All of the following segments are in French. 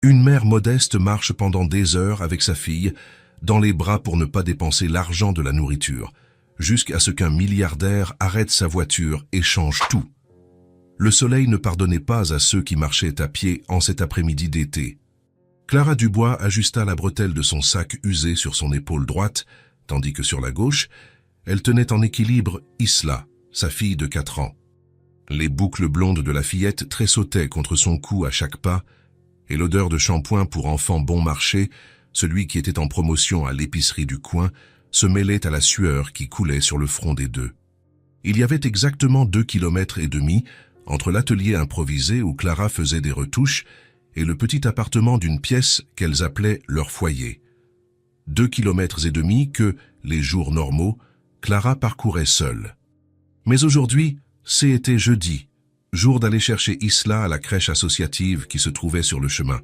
Une mère modeste marche pendant des heures avec sa fille, dans les bras pour ne pas dépenser l'argent de la nourriture, jusqu'à ce qu'un milliardaire arrête sa voiture et change tout. Le soleil ne pardonnait pas à ceux qui marchaient à pied en cet après-midi d'été. Clara Dubois ajusta la bretelle de son sac usé sur son épaule droite, tandis que sur la gauche, elle tenait en équilibre Isla, sa fille de 4 ans. Les boucles blondes de la fillette tressautaient contre son cou à chaque pas, et l'odeur de shampoing pour enfants bon marché, celui qui était en promotion à l'épicerie du coin, se mêlait à la sueur qui coulait sur le front des deux. Il y avait exactement 2,5 kilomètres entre l'atelier improvisé où Clara faisait des retouches et le petit appartement d'une pièce qu'elles appelaient leur foyer. 2,5 kilomètres que, les jours normaux, Clara parcourait seule. Mais aujourd'hui, c'était jeudi, jour d'aller chercher Isla à la crèche associative qui se trouvait sur le chemin,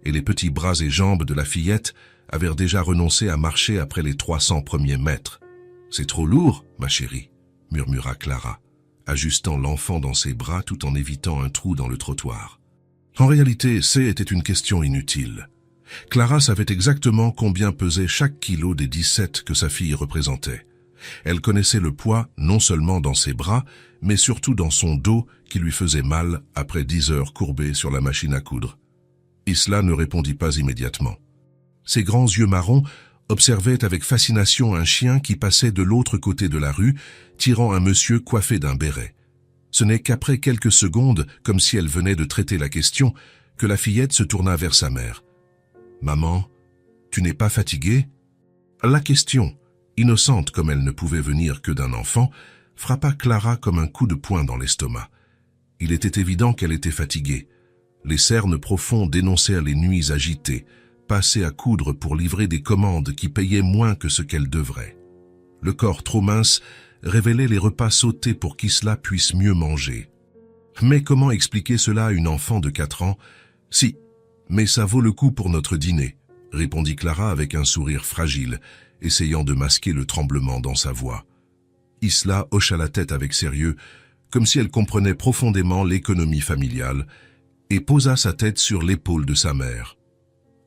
et les petits bras et jambes de la fillette avaient déjà renoncé à marcher après les 300 premiers mètres. « C'est trop lourd, ma chérie », murmura Clara, ajustant l'enfant dans ses bras tout en évitant un trou dans le trottoir. En réalité, était une question inutile. Clara savait exactement combien pesait chaque kilo des 17 que sa fille représentait. Elle connaissait le poids non seulement dans ses bras, mais surtout dans son dos qui lui faisait mal après 10 heures courbées sur la machine à coudre. Isla ne répondit pas immédiatement. Ses grands yeux marrons observaient avec fascination un chien qui passait de l'autre côté de la rue, tirant un monsieur coiffé d'un béret. Ce n'est qu'après quelques secondes, comme si elle venait de traiter la question, que la fillette se tourna vers sa mère. « Maman, tu n'es pas fatiguée ?» La question, innocente comme elle ne pouvait venir que d'un enfant, frappa Clara comme un coup de poing dans l'estomac. Il était évident qu'elle était fatiguée. Les cernes profonds dénoncèrent les nuits agitées, passées à coudre pour livrer des commandes qui payaient moins que ce qu'elle devrait. Le corps trop mince révélait les repas sautés pour qu'Isla puisse mieux manger. Mais comment expliquer cela à une enfant de 4 ans? « Si, mais ça vaut le coup pour notre dîner », répondit Clara avec un sourire fragile, essayant de masquer le tremblement dans sa voix. Isla hocha la tête avec sérieux, comme si elle comprenait profondément l'économie familiale, et posa sa tête sur l'épaule de sa mère.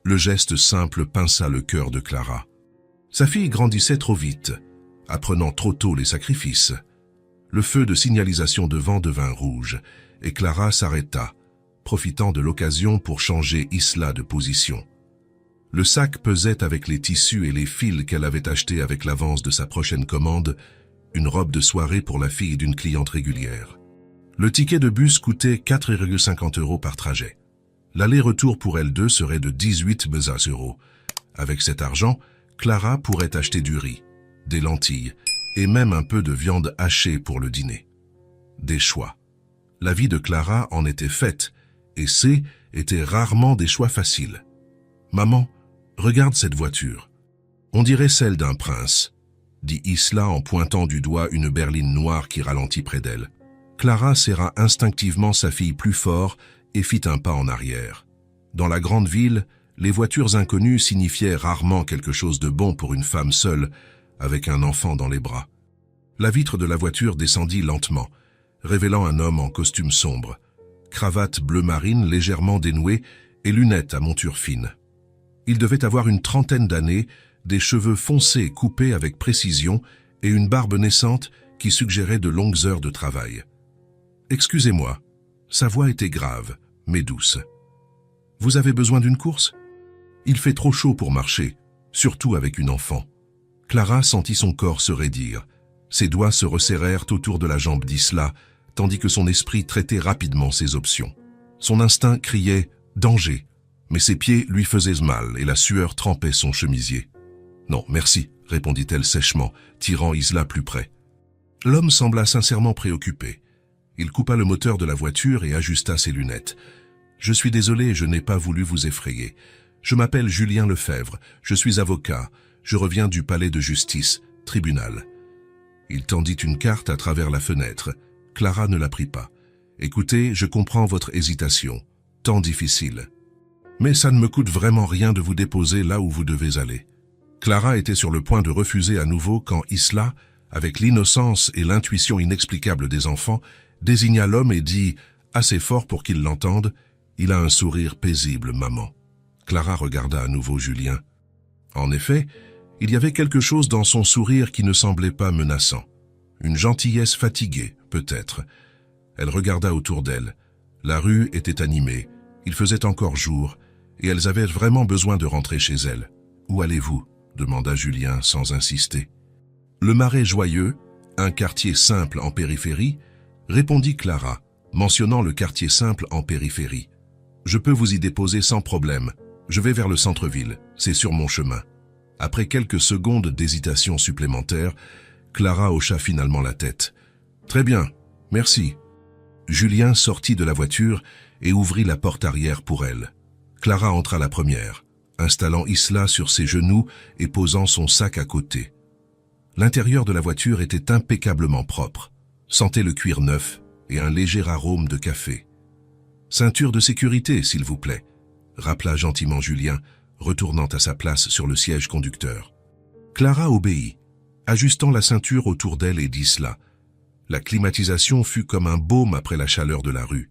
Le geste simple pinça le cœur de Clara. Sa fille grandissait trop vite, apprenant trop tôt les sacrifices. Le feu de signalisation devant devint rouge, et Clara s'arrêta, profitant de l'occasion pour changer Isla de position. Le sac pesait avec les tissus et les fils qu'elle avait achetés avec l'avance de sa prochaine commande, une robe de soirée pour la fille d'une cliente régulière. Le ticket de bus coûtait 4,50 € par trajet. L'aller-retour pour elles deux serait de 18 €. Avec cet argent, Clara pourrait acheter du riz, des lentilles et même un peu de viande hachée pour le dîner. Des choix. La vie de Clara en était faite, et étaient rarement des choix faciles. « Maman, regarde cette voiture. On dirait celle d'un prince », dit Isla en pointant du doigt une berline noire qui ralentit près d'elle. Clara serra instinctivement sa fille plus fort et fit un pas en arrière. Dans la grande ville, les voitures inconnues signifiaient rarement quelque chose de bon pour une femme seule, avec un enfant dans les bras. La vitre de la voiture descendit lentement, révélant un homme en costume sombre, cravate bleu marine légèrement dénouée et lunettes à monture fine. Il devait avoir une trentaine d'années, des cheveux foncés coupés avec précision et une barbe naissante qui suggérait de longues heures de travail. « Excusez-moi », sa voix était grave, mais douce. « Vous avez besoin d'une course ? Il fait trop chaud pour marcher, surtout avec une enfant. » Clara sentit son corps se raidir. Ses doigts se resserrèrent autour de la jambe d'Isla, tandis que son esprit traitait rapidement ses options. Son instinct criait « danger », mais ses pieds lui faisaient mal et la sueur trempait son chemisier. « Non, merci », répondit-elle sèchement, tirant Isla plus près. L'homme sembla sincèrement préoccupé. Il coupa le moteur de la voiture et ajusta ses lunettes. « Je suis désolé, je n'ai pas voulu vous effrayer. Je m'appelle Julien Lefebvre, je suis avocat, je reviens du palais de justice, tribunal. » Il tendit une carte à travers la fenêtre. Clara ne la prit pas. « Écoutez, je comprends votre hésitation. Temps difficile. Mais ça ne me coûte vraiment rien de vous déposer là où vous devez aller. » Clara était sur le point de refuser à nouveau quand Isla, avec l'innocence et l'intuition inexplicable des enfants, désigna l'homme et dit, assez fort pour qu'il l'entende, « Il a un sourire paisible, maman. » Clara regarda à nouveau Julien. En effet, il y avait quelque chose dans son sourire qui ne semblait pas menaçant. Une gentillesse fatiguée, peut-être. Elle regarda autour d'elle. La rue était animée, il faisait encore jour, et elles avaient vraiment besoin de rentrer chez elles. « Où allez-vous » demanda Julien sans insister. « Le Marais Joyeux, un quartier simple en périphérie, » répondit Clara, mentionnant le quartier simple en périphérie. « Je peux vous y déposer sans problème. Je vais vers le centre-ville, c'est sur mon chemin. » Après quelques secondes d'hésitation supplémentaire, Clara hocha finalement la tête. « Très bien, merci. » Julien sortit de la voiture et ouvrit la porte arrière pour elle. Clara entra la première, installant Isla sur ses genoux et posant son sac à côté. L'intérieur de la voiture était impeccablement propre, sentait le cuir neuf et un léger arôme de café. « Ceinture de sécurité, s'il vous plaît », rappela gentiment Julien, retournant à sa place sur le siège conducteur. Clara obéit, ajustant la ceinture autour d'elle et d'Isla. La climatisation fut comme un baume après la chaleur de la rue.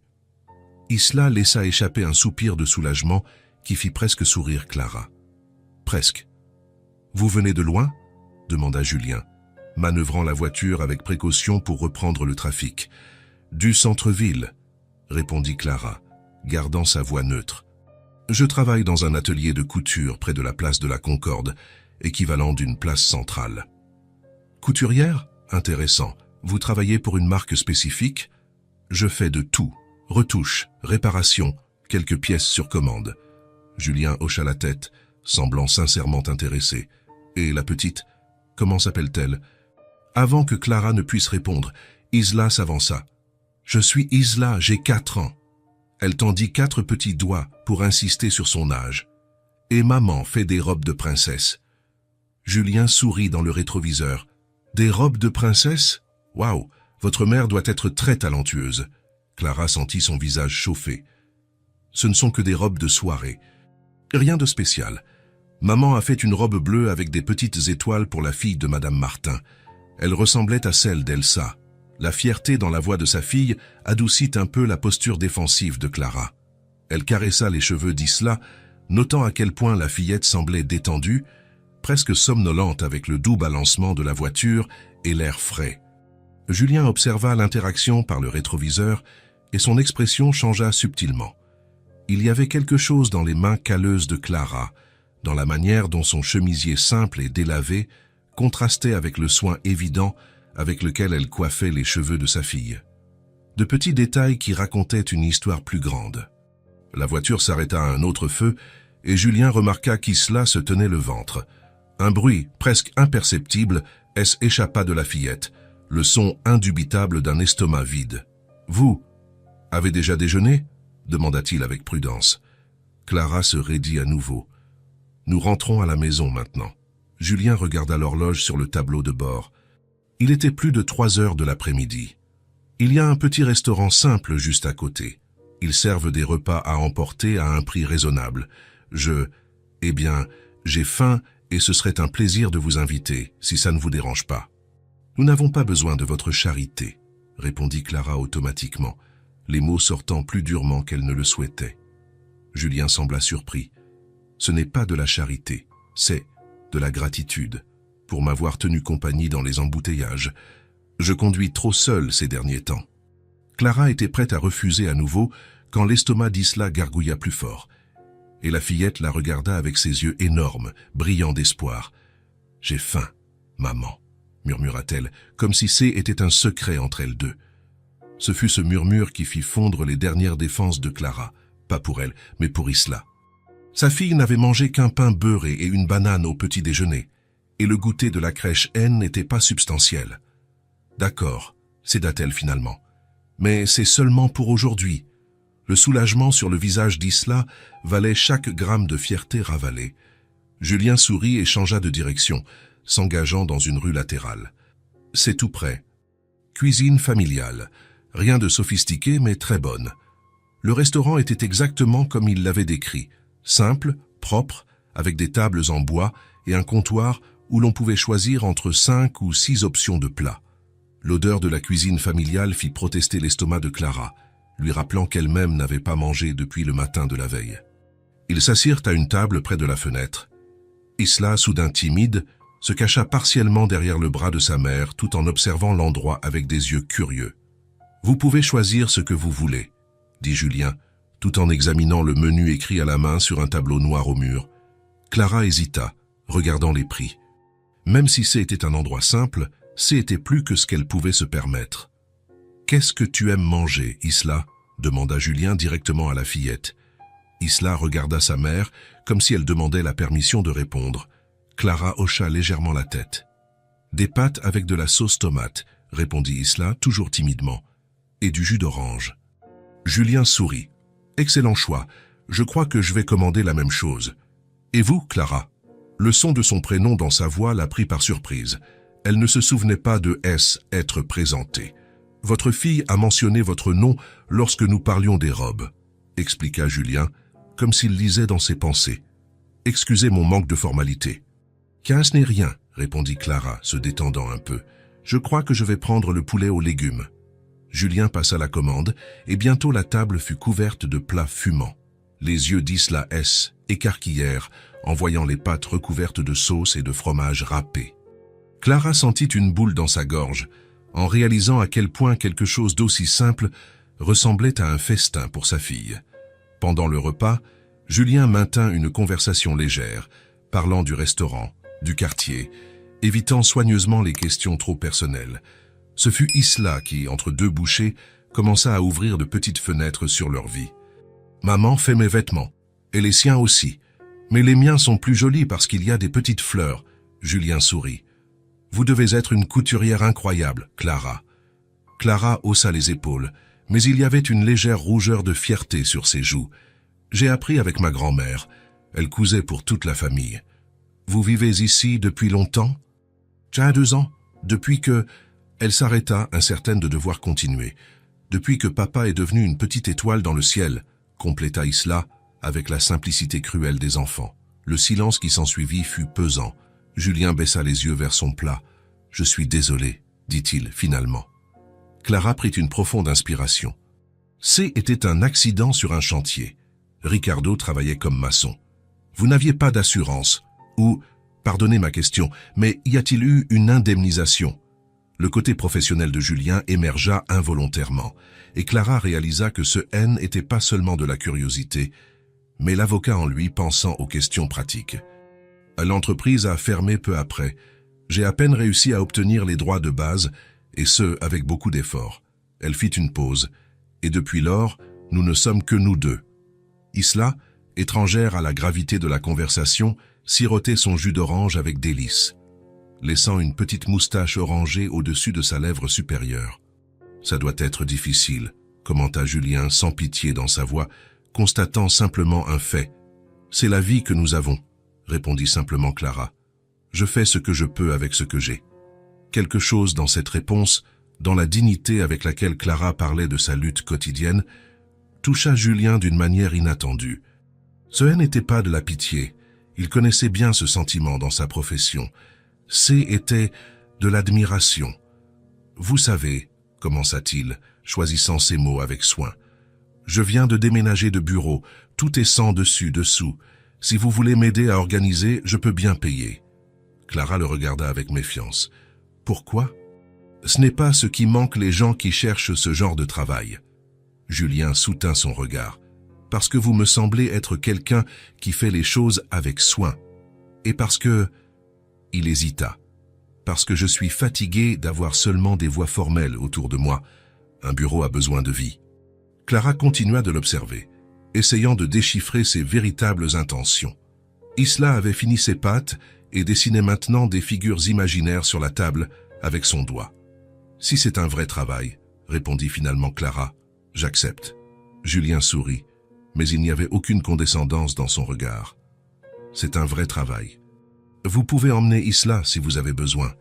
Isla laissa échapper un soupir de soulagement qui fit presque sourire Clara. « Presque. »« Vous venez de loin ?» demanda Julien, manœuvrant la voiture avec précaution pour reprendre le trafic. « Du centre-ville » répondit Clara, gardant sa voix neutre. « Je travaille dans un atelier de couture près de la place de la Concorde, équivalent d'une place centrale. »« Couturière ? Intéressant. Vous travaillez pour une marque spécifique ? » ?»« Je fais de tout. Retouches, réparations, quelques pièces sur commande. » Julien hocha la tête, semblant sincèrement intéressé. « Et la petite, comment s'appelle-t-elle » Avant que Clara ne puisse répondre, Isla s'avança. « Je suis Isla, j'ai 4 ans. » Elle tendit 4 petits doigts pour insister sur son âge. « Et maman fait des robes de princesse. » Julien sourit dans le rétroviseur. « Des robes de princesse ? Waouh, votre mère doit être très talentueuse. » Clara sentit son visage chauffer. « Ce ne sont que des robes de soirée. Rien de spécial. Maman a fait une robe bleue avec des petites étoiles pour la fille de Madame Martin. Elle ressemblait à celle d'Elsa. » La fierté dans la voix de sa fille adoucit un peu la posture défensive de Clara. Elle caressa les cheveux d'Isla, notant à quel point la fillette semblait détendue, presque somnolente avec le doux balancement de la voiture et l'air frais. Julien observa l'interaction par le rétroviseur et son expression changea subtilement. Il y avait quelque chose dans les mains calleuses de Clara, dans la manière dont son chemisier simple et délavé contrastait avec le soin évident avec lequel elle coiffait les cheveux de sa fille. De petits détails qui racontaient une histoire plus grande. La voiture s'arrêta à un autre feu et Julien remarqua qu'Isla se tenait le ventre. Un bruit presque imperceptible échappa de la fillette, le son indubitable d'un estomac vide. « Vous avez déjà déjeuné ?» demanda-t-il avec prudence. Clara se raidit à nouveau. « Nous rentrons à la maison maintenant. » Julien regarda l'horloge sur le tableau de bord. Il était plus de 3 heures de l'après-midi. Il y a un petit restaurant simple juste à côté. Ils servent des repas à emporter à un prix raisonnable. Eh bien, j'ai faim et ce serait un plaisir de vous inviter, si ça ne vous dérange pas. Nous n'avons pas besoin de votre charité, répondit Clara automatiquement, les mots sortant plus durement qu'elle ne le souhaitait. Julien sembla surpris. Ce n'est pas de la charité, c'est de la gratitude, pour m'avoir tenu compagnie dans les embouteillages. Je conduis trop seul ces derniers temps. Clara était prête à refuser à nouveau quand l'estomac d'Isla gargouilla plus fort. Et la fillette la regarda avec ses yeux énormes, brillants d'espoir. « J'ai faim, maman », murmura-t-elle, comme si c'était un secret entre elles deux. Ce fut ce murmure qui fit fondre les dernières défenses de Clara, pas pour elle, mais pour Isla. Sa fille n'avait mangé qu'un pain beurré et une banane au petit déjeuner, et le goûter de la crèche N n'était pas substantiel. « D'accord », céda-t-elle finalement, « mais c'est seulement pour aujourd'hui. » Le soulagement sur le visage d'Isla valait chaque gramme de fierté ravalée. Julien sourit et changea de direction, s'engageant dans une rue latérale. « C'est tout près. Cuisine familiale. Rien de sophistiqué, mais très bonne. » Le restaurant était exactement comme il l'avait décrit. Simple, propre, avec des tables en bois et un comptoir où l'on pouvait choisir entre 5 ou 6 options de plats. L'odeur de la cuisine familiale fit protester l'estomac de Clara, lui rappelant qu'elle-même n'avait pas mangé depuis le matin de la veille. Ils s'assirent à une table près de la fenêtre. Isla, soudain timide, se cacha partiellement derrière le bras de sa mère tout en observant l'endroit avec des yeux curieux. « Vous pouvez choisir ce que vous voulez », dit Julien, tout en examinant le menu écrit à la main sur un tableau noir au mur. Clara hésita, regardant les prix. Même si c'était un endroit simple, c'était plus que ce qu'elle pouvait se permettre. « Qu'est-ce que tu aimes manger, Isla ?» demanda Julien directement à la fillette. Isla regarda sa mère comme si elle demandait la permission de répondre. Clara hocha légèrement la tête. « Des pâtes avec de la sauce tomate », répondit Isla, toujours timidement, « et du jus d'orange. » Julien sourit. « Excellent choix. Je crois que je vais commander la même chose. Et vous, Clara ?» Le son de son prénom dans sa voix l'a pris par surprise. Elle ne se souvenait pas de être présentée. « Votre fille a mentionné votre nom lorsque nous parlions des robes, » expliqua Julien, comme s'il lisait dans ses pensées. « Excusez mon manque de formalité. »« Ce n'est rien, » répondit Clara, se détendant un peu. « Je crois que je vais prendre le poulet aux légumes. » Julien passa la commande, et bientôt la table fut couverte de plats fumants. Les yeux d'Isla écarquillèrent en voyant les pâtes recouvertes de sauce et de fromage râpé. Clara sentit une boule dans sa gorge, en réalisant à quel point quelque chose d'aussi simple ressemblait à un festin pour sa fille. Pendant le repas, Julien maintint une conversation légère, parlant du restaurant, du quartier, évitant soigneusement les questions trop personnelles. Ce fut Isla qui, entre deux bouchées, commença à ouvrir de petites fenêtres sur leur vie. « Maman fait mes vêtements, et les siens aussi. Mais les miens sont plus jolis parce qu'il y a des petites fleurs. » Julien sourit. « Vous devez être une couturière incroyable, Clara. » Clara haussa les épaules, mais il y avait une légère rougeur de fierté sur ses joues. « J'ai appris avec ma grand-mère. Elle cousait pour toute la famille. »« Vous vivez ici depuis longtemps ?»« J'ai 2 ans, depuis que... » Elle s'arrêta, incertaine de devoir continuer. « Depuis que papa est devenu une petite étoile dans le ciel, » compléta Isla, avec la simplicité cruelle des enfants. Le silence qui s'ensuivit fut pesant. Julien baissa les yeux vers son plat. « Je suis désolé, » dit-il finalement. Clara prit une profonde inspiration. C était un accident sur un chantier. Ricardo travaillait comme maçon. Vous n'aviez pas d'assurance, ou, pardonnez ma question, mais y a-t-il eu une indemnisation? Le côté professionnel de Julien émergea involontairement, et Clara réalisa que ce N n'était pas seulement de la curiosité, mais l'avocat en lui pensant aux questions pratiques. L'entreprise a fermé peu après. J'ai à peine réussi à obtenir les droits de base, et ce, avec beaucoup d'efforts. Elle fit une pause, et depuis lors, nous ne sommes que nous deux. Isla, étrangère à la gravité de la conversation, sirotait son jus d'orange avec délice, laissant une petite moustache orangée au-dessus de sa lèvre supérieure. « Ça doit être difficile », commenta Julien sans pitié dans sa voix, constatant simplement un fait. « C'est la vie que nous avons », répondit simplement Clara. « Je fais ce que je peux avec ce que j'ai. » Quelque chose dans cette réponse, dans la dignité avec laquelle Clara parlait de sa lutte quotidienne, toucha Julien d'une manière inattendue. Ce n'était pas de la pitié, il connaissait bien ce sentiment dans sa profession. Était de l'admiration. « Vous savez, » commença-t-il, choisissant ses mots avec soin, « je viens de déménager de bureau, tout est sans dessus-dessous. Si vous voulez m'aider à organiser, je peux bien payer. » Clara le regarda avec méfiance. « Pourquoi ? Ce n'est pas ce qui manque les gens qui cherchent ce genre de travail. » Julien soutint son regard. « Parce que vous me semblez être quelqu'un qui fait les choses avec soin. Et parce que... » Il hésita. « Parce que je suis fatigué d'avoir seulement des voix formelles autour de moi. Un bureau a besoin de vie. » Clara continua de l'observer, essayant de déchiffrer ses véritables intentions. Isla avait fini ses pâtes et dessinait maintenant des figures imaginaires sur la table avec son doigt. « Si c'est un vrai travail, » répondit finalement Clara, « j'accepte. » Julien sourit, mais il n'y avait aucune condescendance dans son regard. « C'est un vrai travail. Vous pouvez emmener Isla si vous avez besoin.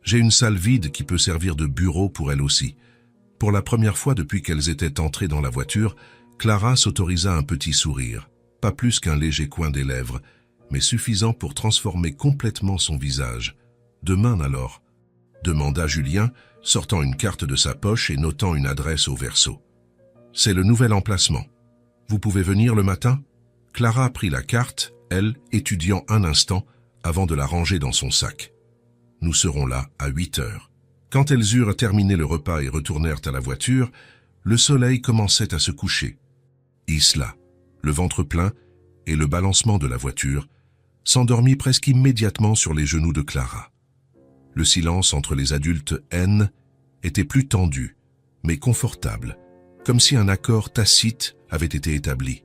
J'ai une salle vide qui peut servir de bureau pour elle aussi. » Pour la première fois depuis qu'elles étaient entrées dans la voiture, Clara s'autorisa un petit sourire, pas plus qu'un léger coin des lèvres, mais suffisant pour transformer complètement son visage. « Demain alors ?» demanda Julien, sortant une carte de sa poche et notant une adresse au verso. « C'est le nouvel emplacement. Vous pouvez venir le matin ?» Clara prit la carte, elle, étudiant un instant, avant de la ranger dans son sac. Nous serons là à 8 heures. Quand elles eurent terminé le repas et retournèrent à la voiture, le soleil commençait à se coucher. Isla, le ventre plein et le balancement de la voiture, s'endormit presque immédiatement sur les genoux de Clara. Le silence entre les adultes N était plus tendu, mais confortable, comme si un accord tacite avait été établi.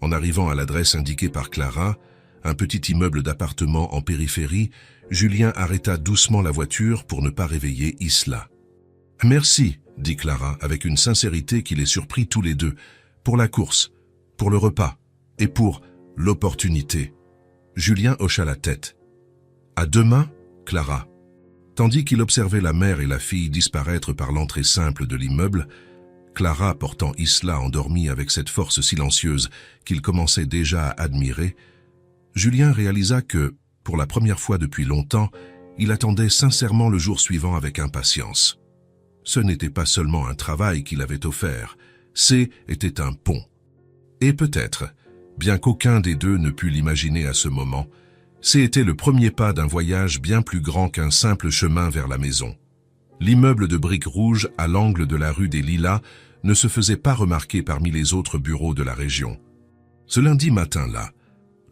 En arrivant à l'adresse indiquée par Clara, un petit immeuble d'appartement en périphérie, Julien arrêta doucement la voiture pour ne pas réveiller Isla. « Merci », dit Clara avec une sincérité qui les surprit tous les deux, « pour la course, pour le repas et pour l'opportunité. » Julien hocha la tête. « À demain, Clara. » Tandis qu'il observait la mère et la fille disparaître par l'entrée simple de l'immeuble, Clara portant Isla endormie avec cette force silencieuse qu'il commençait déjà à admirer, Julien réalisa que, pour la première fois depuis longtemps, il attendait sincèrement le jour suivant avec impatience. Ce n'était pas seulement un travail qu'il avait offert, c'était un pont. Et peut-être, bien qu'aucun des deux ne pût l'imaginer à ce moment, c'était le premier pas d'un voyage bien plus grand qu'un simple chemin vers la maison. L'immeuble de briques rouges à l'angle de la rue des Lilas ne se faisait pas remarquer parmi les autres bureaux de la région. Ce lundi matin-là,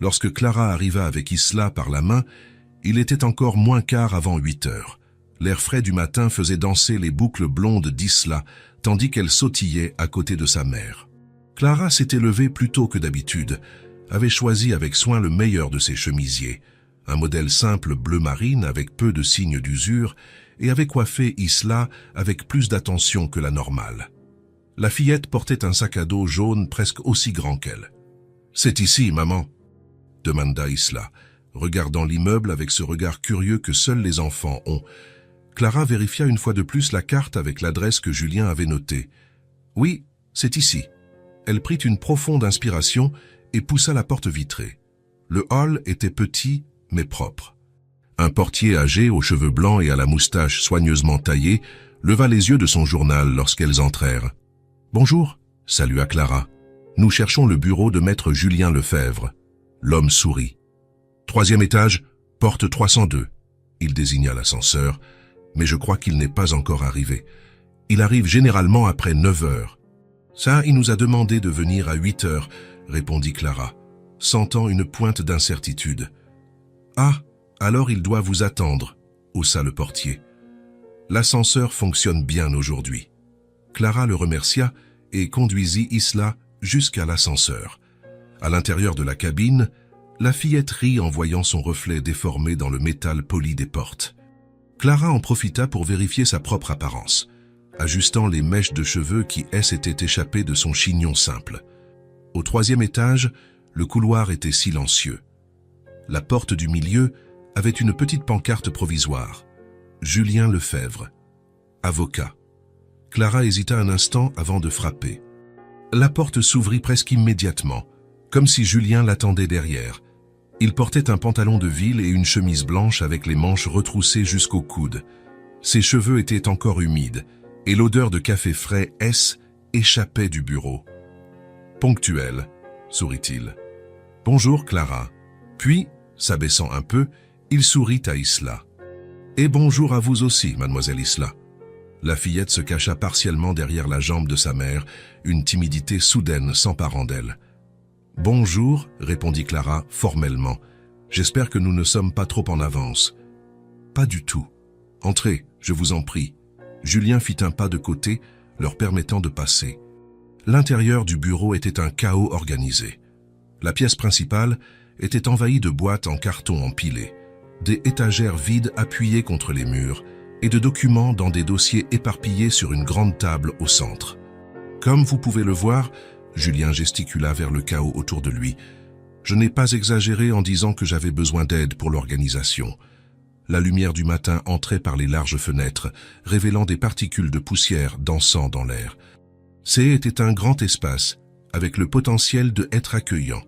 lorsque Clara arriva avec Isla par la main, il était encore moins quart avant 8 heures. L'air frais du matin faisait danser les boucles blondes d'Isla, tandis qu'elle sautillait à côté de sa mère. Clara s'était levée plus tôt que d'habitude, avait choisi avec soin le meilleur de ses chemisiers, un modèle simple bleu marine avec peu de signes d'usure, et avait coiffé Isla avec plus d'attention que la normale. La fillette portait un sac à dos jaune presque aussi grand qu'elle. « C'est ici, maman ?» demanda Isla, regardant l'immeuble avec ce regard curieux que seuls les enfants ont. Clara vérifia une fois de plus la carte avec l'adresse que Julien avait notée. « Oui, c'est ici. » Elle prit une profonde inspiration et poussa la porte vitrée. Le hall était petit mais propre. Un portier âgé aux cheveux blancs et à la moustache soigneusement taillée leva les yeux de son journal lorsqu'elles entrèrent. « Bonjour », salua Clara. « Nous cherchons le bureau de maître Julien Lefebvre. » L'homme sourit. « 3e étage, porte 302. » Il désigna l'ascenseur, mais je crois qu'il n'est pas encore arrivé. Il arrive généralement après 9 heures. « Ça, il nous a demandé de venir à 8 heures, » répondit Clara, sentant une pointe d'incertitude. « Ah, alors il doit vous attendre, » haussa le portier. « L'ascenseur fonctionne bien aujourd'hui. » Clara le remercia et conduisit Isla jusqu'à l'ascenseur. À l'intérieur de la cabine, la fillette rit en voyant son reflet déformé dans le métal poli des portes. Clara en profita pour vérifier sa propre apparence, ajustant les mèches de cheveux qui s'étaient échappées de son chignon simple. Au 3e étage, le couloir était silencieux. La porte du milieu avait une petite pancarte provisoire. Julien Lefebvre, avocat. Clara hésita un instant avant de frapper. La porte s'ouvrit presque immédiatement, comme si Julien l'attendait derrière. Il portait un pantalon de ville et une chemise blanche avec les manches retroussées jusqu'au coude. Ses cheveux étaient encore humides, et l'odeur de café frais échappait du bureau. « Ponctuel », sourit-il. « Bonjour, Clara. » Puis, s'abaissant un peu, il sourit à Isla. « Et bonjour à vous aussi, mademoiselle Isla. » La fillette se cacha partiellement derrière la jambe de sa mère, une timidité soudaine s'emparant d'elle. « Bonjour », répondit Clara formellement. « J'espère que nous ne sommes pas trop en avance. »« Pas du tout. Entrez, je vous en prie. » Julien fit un pas de côté, leur permettant de passer. L'intérieur du bureau était un chaos organisé. La pièce principale était envahie de boîtes en carton empilées, des étagères vides appuyées contre les murs et de documents dans des dossiers éparpillés sur une grande table au centre. Comme vous pouvez le voir, Julien gesticula vers le chaos autour de lui. Je n'ai pas exagéré en disant que j'avais besoin d'aide pour l'organisation. La lumière du matin entrait par les larges fenêtres, révélant des particules de poussière dansant dans l'air. C'était un grand espace, avec le potentiel d'être accueillant,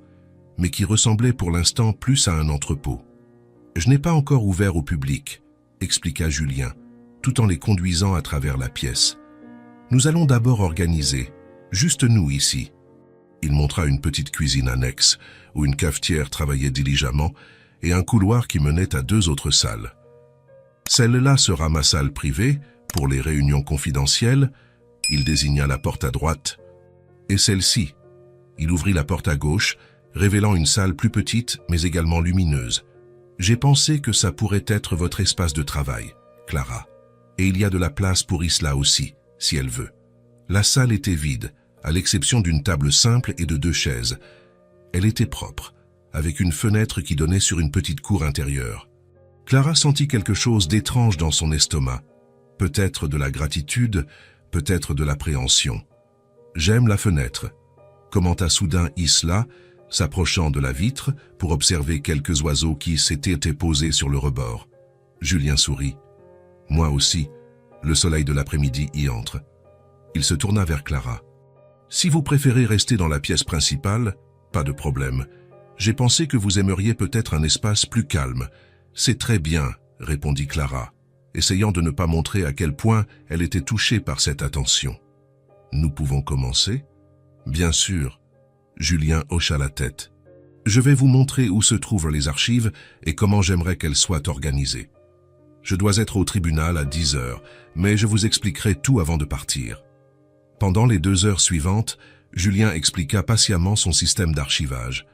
mais qui ressemblait pour l'instant plus à un entrepôt. « Je n'ai pas encore ouvert au public », expliqua Julien, tout en les conduisant à travers la pièce. « Nous allons d'abord organiser, juste nous ici. » Il montra une petite cuisine annexe, où une cafetière travaillait diligemment, et un couloir qui menait à 2 autres salles. Celle-là sera ma salle privée, pour les réunions confidentielles. Il désigna la porte à droite. Et celle-ci. Il ouvrit la porte à gauche, révélant une salle plus petite, mais également lumineuse. J'ai pensé que ça pourrait être votre espace de travail, Clara. Et il y a de la place pour Isla aussi, si elle veut. La salle était vide, à l'exception d'une table simple et de 2 chaises. Elle était propre, avec une fenêtre qui donnait sur une petite cour intérieure. Clara sentit quelque chose d'étrange dans son estomac. Peut-être de la gratitude, peut-être de l'appréhension. « J'aime la fenêtre », commenta soudain Isla, s'approchant de la vitre pour observer quelques oiseaux qui s'étaient posés sur le rebord. Julien sourit. « Moi aussi, le soleil de l'après-midi y entre. » Il se tourna vers Clara. « Si vous préférez rester dans la pièce principale, pas de problème. J'ai pensé que vous aimeriez peut-être un espace plus calme. »« C'est très bien, » répondit Clara, essayant de ne pas montrer à quel point elle était touchée par cette attention. « Nous pouvons commencer ?»« Bien sûr. » Julien hocha la tête. « Je vais vous montrer où se trouvent les archives et comment j'aimerais qu'elles soient organisées. Je dois être au tribunal à 10 heures, mais je vous expliquerai tout avant de partir. » Pendant les 2 heures suivantes, Julien expliqua patiemment son système d'archivage.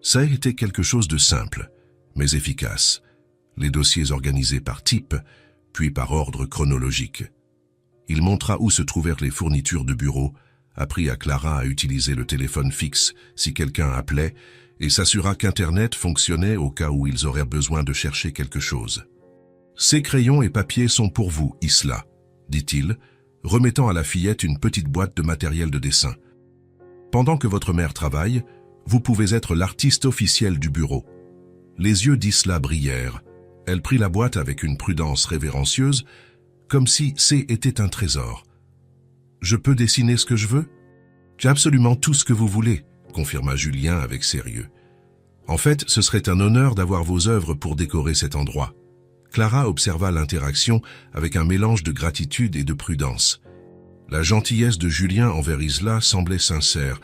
Ça a été quelque chose de simple, mais efficace. Les dossiers organisés par type, puis par ordre chronologique. Il montra où se trouvèrent les fournitures de bureau, apprit à Clara à utiliser le téléphone fixe si quelqu'un appelait, et s'assura qu'Internet fonctionnait au cas où ils auraient besoin de chercher quelque chose. « Ces crayons et papiers sont pour vous, Isla, » dit-il, remettant à la fillette une petite boîte de matériel de dessin. « Pendant que votre mère travaille, vous pouvez être l'artiste officiel du bureau. » Les yeux d'Isla brillèrent. Elle prit la boîte avec une prudence révérencieuse, comme si c'était un trésor. « Je peux dessiner ce que je veux ?»« J'ai absolument tout ce que vous voulez, » confirma Julien avec sérieux. « En fait, ce serait un honneur d'avoir vos œuvres pour décorer cet endroit. » Clara observa l'interaction avec un mélange de gratitude et de prudence. La gentillesse de Julien envers Isla semblait sincère,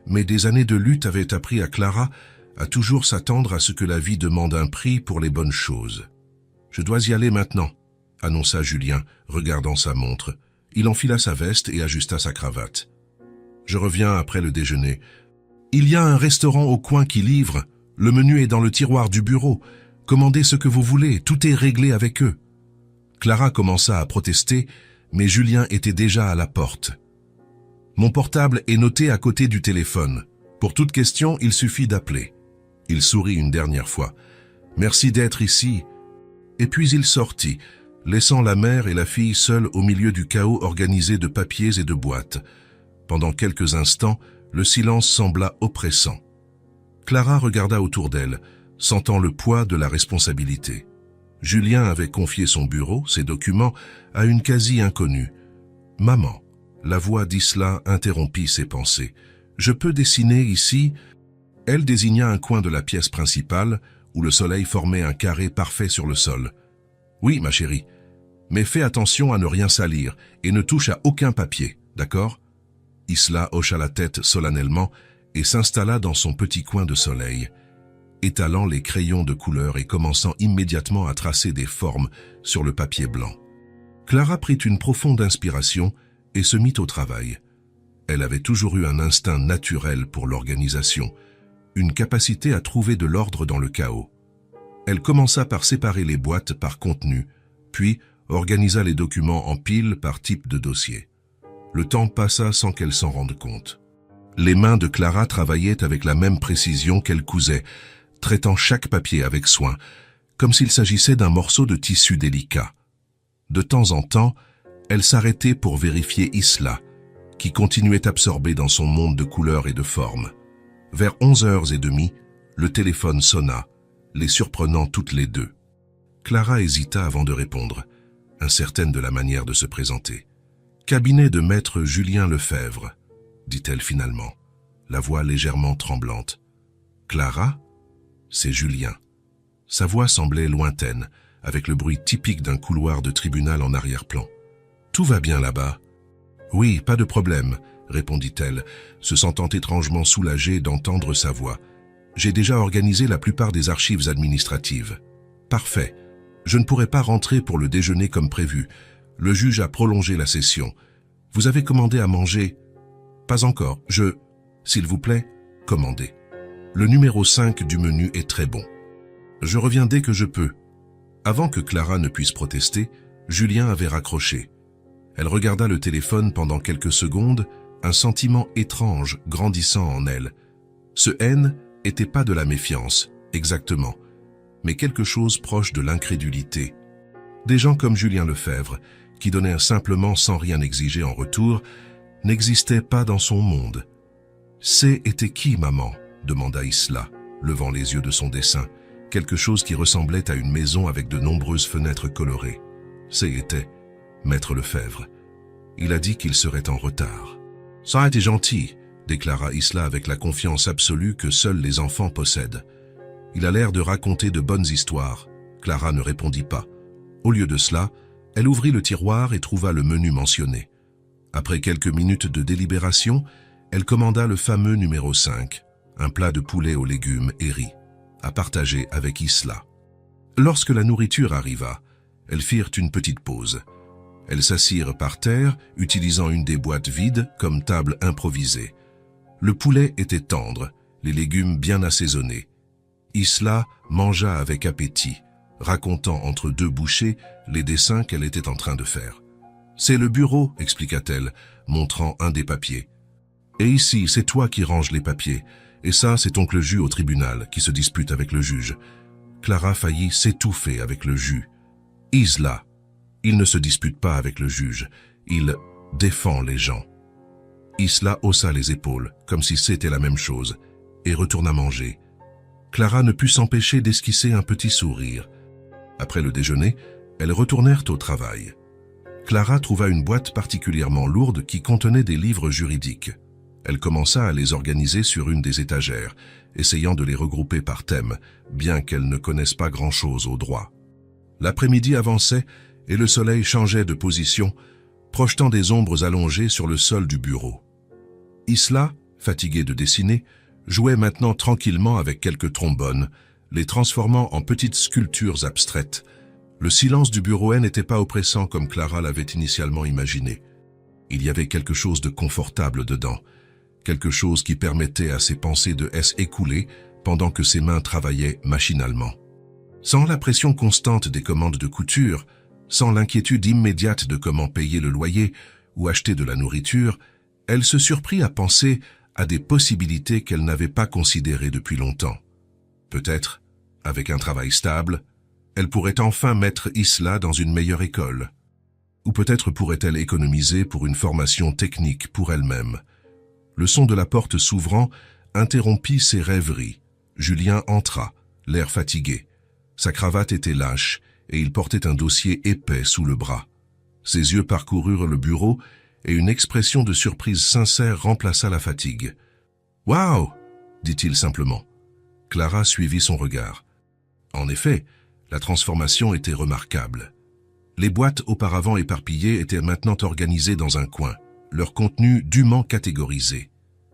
mais des années de lutte avaient appris à Clara à toujours s'attendre à ce que la vie demande un prix pour les bonnes choses. « Je dois y aller maintenant, » annonça Julien, regardant sa montre. Il enfila sa veste et ajusta sa cravate. « Je reviens après le déjeuner. Il y a un restaurant au coin qui livre. Le menu est dans le tiroir du bureau. Commandez ce que vous voulez, tout est réglé avec eux. » Clara commença à protester, mais Julien était déjà à la porte. « Mon portable est noté à côté du téléphone. Pour toute question, il suffit d'appeler. » Il sourit une dernière fois. « Merci d'être ici. » Et puis il sortit, laissant la mère et la fille seules au milieu du chaos organisé de papiers et de boîtes. Pendant quelques instants, le silence sembla oppressant. Clara regarda autour d'elle, sentant le poids de la responsabilité. Julien avait confié son bureau, ses documents, à une quasi-inconnue. « Maman », la voix d'Isla interrompit ses pensées. « Je peux dessiner ici ?» Elle désigna un coin de la pièce principale, où le soleil formait un carré parfait sur le sol. « Oui, ma chérie, mais fais attention à ne rien salir et ne touche à aucun papier, d'accord ?» Isla hocha la tête solennellement et s'installa dans son petit coin de soleil, étalant les crayons de couleur et commençant immédiatement à tracer des formes sur le papier blanc. Clara prit une profonde inspiration et se mit au travail. Elle avait toujours eu un instinct naturel pour l'organisation, une capacité à trouver de l'ordre dans le chaos. Elle commença par séparer les boîtes par contenu, puis organisa les documents en piles par type de dossier. Le temps passa sans qu'elle s'en rende compte. Les mains de Clara travaillaient avec la même précision qu'elle cousait, traitant chaque papier avec soin, comme s'il s'agissait d'un morceau de tissu délicat. De temps en temps, elle s'arrêtait pour vérifier Isla, qui continuait absorbée dans son monde de couleurs et de formes. Vers 11h30, le téléphone sonna, les surprenant toutes les deux. Clara hésita avant de répondre, incertaine de la manière de se présenter. « Cabinet de maître Julien Lefebvre », dit-elle finalement, la voix légèrement tremblante. « Clara ?» C'est Julien. Sa voix semblait lointaine, avec le bruit typique d'un couloir de tribunal en arrière-plan. « Tout va bien là-bas ?»« Oui, pas de problème. répondit-elle, se sentant étrangement soulagée d'entendre sa voix. « J'ai déjà organisé la plupart des archives administratives. »« Parfait. Je ne pourrai pas rentrer pour le déjeuner comme prévu. Le juge a prolongé la session. Vous avez commandé à manger ?»« Pas encore. S'il vous plaît, commandez. Le numéro 5 du menu est très bon. Je reviens dès que je peux. » Avant que Clara ne puisse protester, Julien avait raccroché. Elle regarda le téléphone pendant quelques secondes, un sentiment étrange grandissant en elle. Ce haine n'était pas de la méfiance, exactement, mais quelque chose proche de l'incrédulité. Des gens comme Julien Lefebvre, qui donnaient simplement sans rien exiger en retour, n'existaient pas dans son monde. « C'est était qui, maman ?» demanda Isla, levant les yeux de son dessin, quelque chose qui ressemblait à une maison avec de nombreuses fenêtres colorées. C'est était Maître Lefebvre. Il a dit qu'il serait en retard. « Ça a été gentil », déclara Isla avec la confiance absolue que seuls les enfants possèdent. Il a l'air de raconter de bonnes histoires. Clara ne répondit pas. Au lieu de cela, elle ouvrit le tiroir et trouva le menu mentionné. Après quelques minutes de délibération, elle commanda le fameux numéro 5, un plat de poulet aux légumes et riz, à partager avec Isla. Lorsque la nourriture arriva, elles firent une petite pause. Elles s'assirent par terre, utilisant une des boîtes vides comme table improvisée. Le poulet était tendre, les légumes bien assaisonnés. Isla mangea avec appétit, racontant entre deux bouchées les dessins qu'elle était en train de faire. « C'est le bureau », expliqua-t-elle, montrant un des papiers. « Et ici, c'est toi qui ranges les papiers. Et ça, c'est oncle Jus au tribunal qui se dispute avec le juge. » Clara faillit s'étouffer avec le jus. « Isla, il ne se dispute pas avec le juge, il défend les gens. » Isla haussa les épaules, comme si c'était la même chose, et retourna manger. Clara ne put s'empêcher d'esquisser un petit sourire. Après le déjeuner, elles retournèrent au travail. Clara trouva une boîte particulièrement lourde qui contenait des livres juridiques. Elle commença à les organiser sur une des étagères, essayant de les regrouper par thème, bien qu'elle ne connaisse pas grand-chose au droit. L'après-midi avançait et le soleil changeait de position, projetant des ombres allongées sur le sol du bureau. Isla, fatiguée de dessiner, jouait maintenant tranquillement avec quelques trombones, les transformant en petites sculptures abstraites. Le silence du bureau n'était pas oppressant comme Clara l'avait initialement imaginé. Il y avait quelque chose de confortable dedans, quelque chose qui permettait à ses pensées de s'écouler pendant que ses mains travaillaient machinalement. Sans la pression constante des commandes de couture, sans l'inquiétude immédiate de comment payer le loyer ou acheter de la nourriture, elle se surprit à penser à des possibilités qu'elle n'avait pas considérées depuis longtemps. Peut-être, avec un travail stable, elle pourrait enfin mettre Isla dans une meilleure école. Ou peut-être pourrait-elle économiser pour une formation technique pour elle-même. Le son de la porte s'ouvrant interrompit ses rêveries. Julien entra, l'air fatigué. Sa cravate était lâche et il portait un dossier épais sous le bras. Ses yeux parcoururent le bureau et une expression de surprise sincère remplaça la fatigue. « Waouh !» dit-il simplement. Clara suivit son regard. En effet, la transformation était remarquable. Les boîtes auparavant éparpillées étaient maintenant organisées dans un coin, leur contenu dûment catégorisé.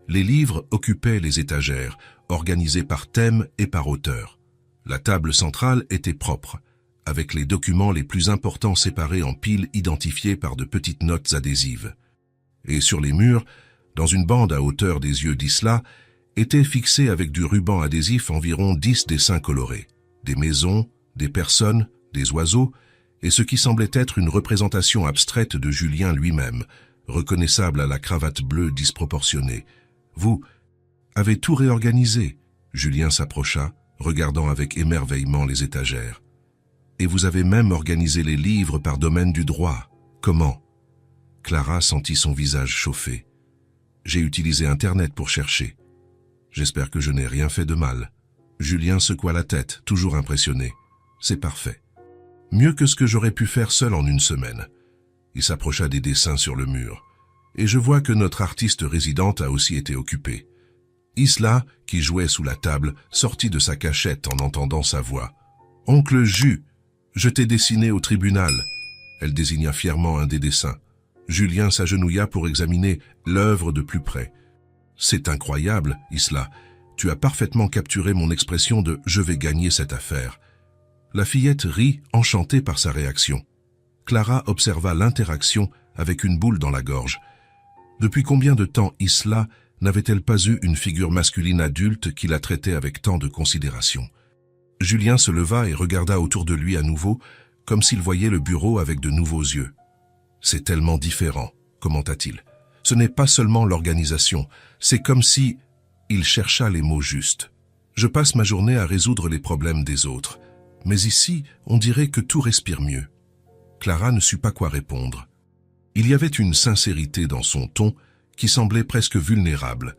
Les livres occupaient les étagères, organisés par thème et par auteur. La table centrale était propre, avec les documents les plus importants séparés en piles identifiées par de petites notes adhésives. Et sur les murs, dans une bande à hauteur des yeux d'Isla, étaient fixés avec du ruban adhésif environ 10 dessins colorés. Des maisons, des personnes, des oiseaux, et ce qui semblait être une représentation abstraite de Julien lui-même, reconnaissable à la cravate bleue disproportionnée. « Vous avez tout réorganisé ?» Julien s'approcha, regardant avec émerveillement les étagères. « Et vous avez même organisé les livres par domaine du droit. Comment ?» Clara sentit son visage chauffer. « J'ai utilisé Internet pour chercher. J'espère que je n'ai rien fait de mal. » Julien secoua la tête, toujours impressionné. « C'est parfait. Mieux que ce que j'aurais pu faire seul en une semaine. » Il s'approcha des dessins sur le mur. « Et je vois que notre artiste résidente a aussi été occupée. » Isla, qui jouait sous la table, sortit de sa cachette en entendant sa voix. « Oncle Jus, je t'ai dessiné au tribunal. » Elle désigna fièrement un des dessins. « Julien s'agenouilla pour examiner l'œuvre de plus près. « C'est incroyable, Isla. Tu as parfaitement capturé mon expression de « je vais gagner cette affaire ». La fillette rit, enchantée par sa réaction. Clara observa l'interaction avec une boule dans la gorge. Depuis combien de temps Isla n'avait-elle pas eu une figure masculine adulte qui la traitait avec tant de considération? Julien se leva et regarda autour de lui à nouveau, comme s'il voyait le bureau avec de nouveaux yeux. « C'est tellement différent », commenta-t-il. « Ce n'est pas seulement l'organisation, c'est comme si… » Il chercha les mots justes. « Je passe ma journée à résoudre les problèmes des autres, mais ici, on dirait que tout respire mieux. » Clara ne sut pas quoi répondre. Il y avait une sincérité dans son ton qui semblait presque vulnérable,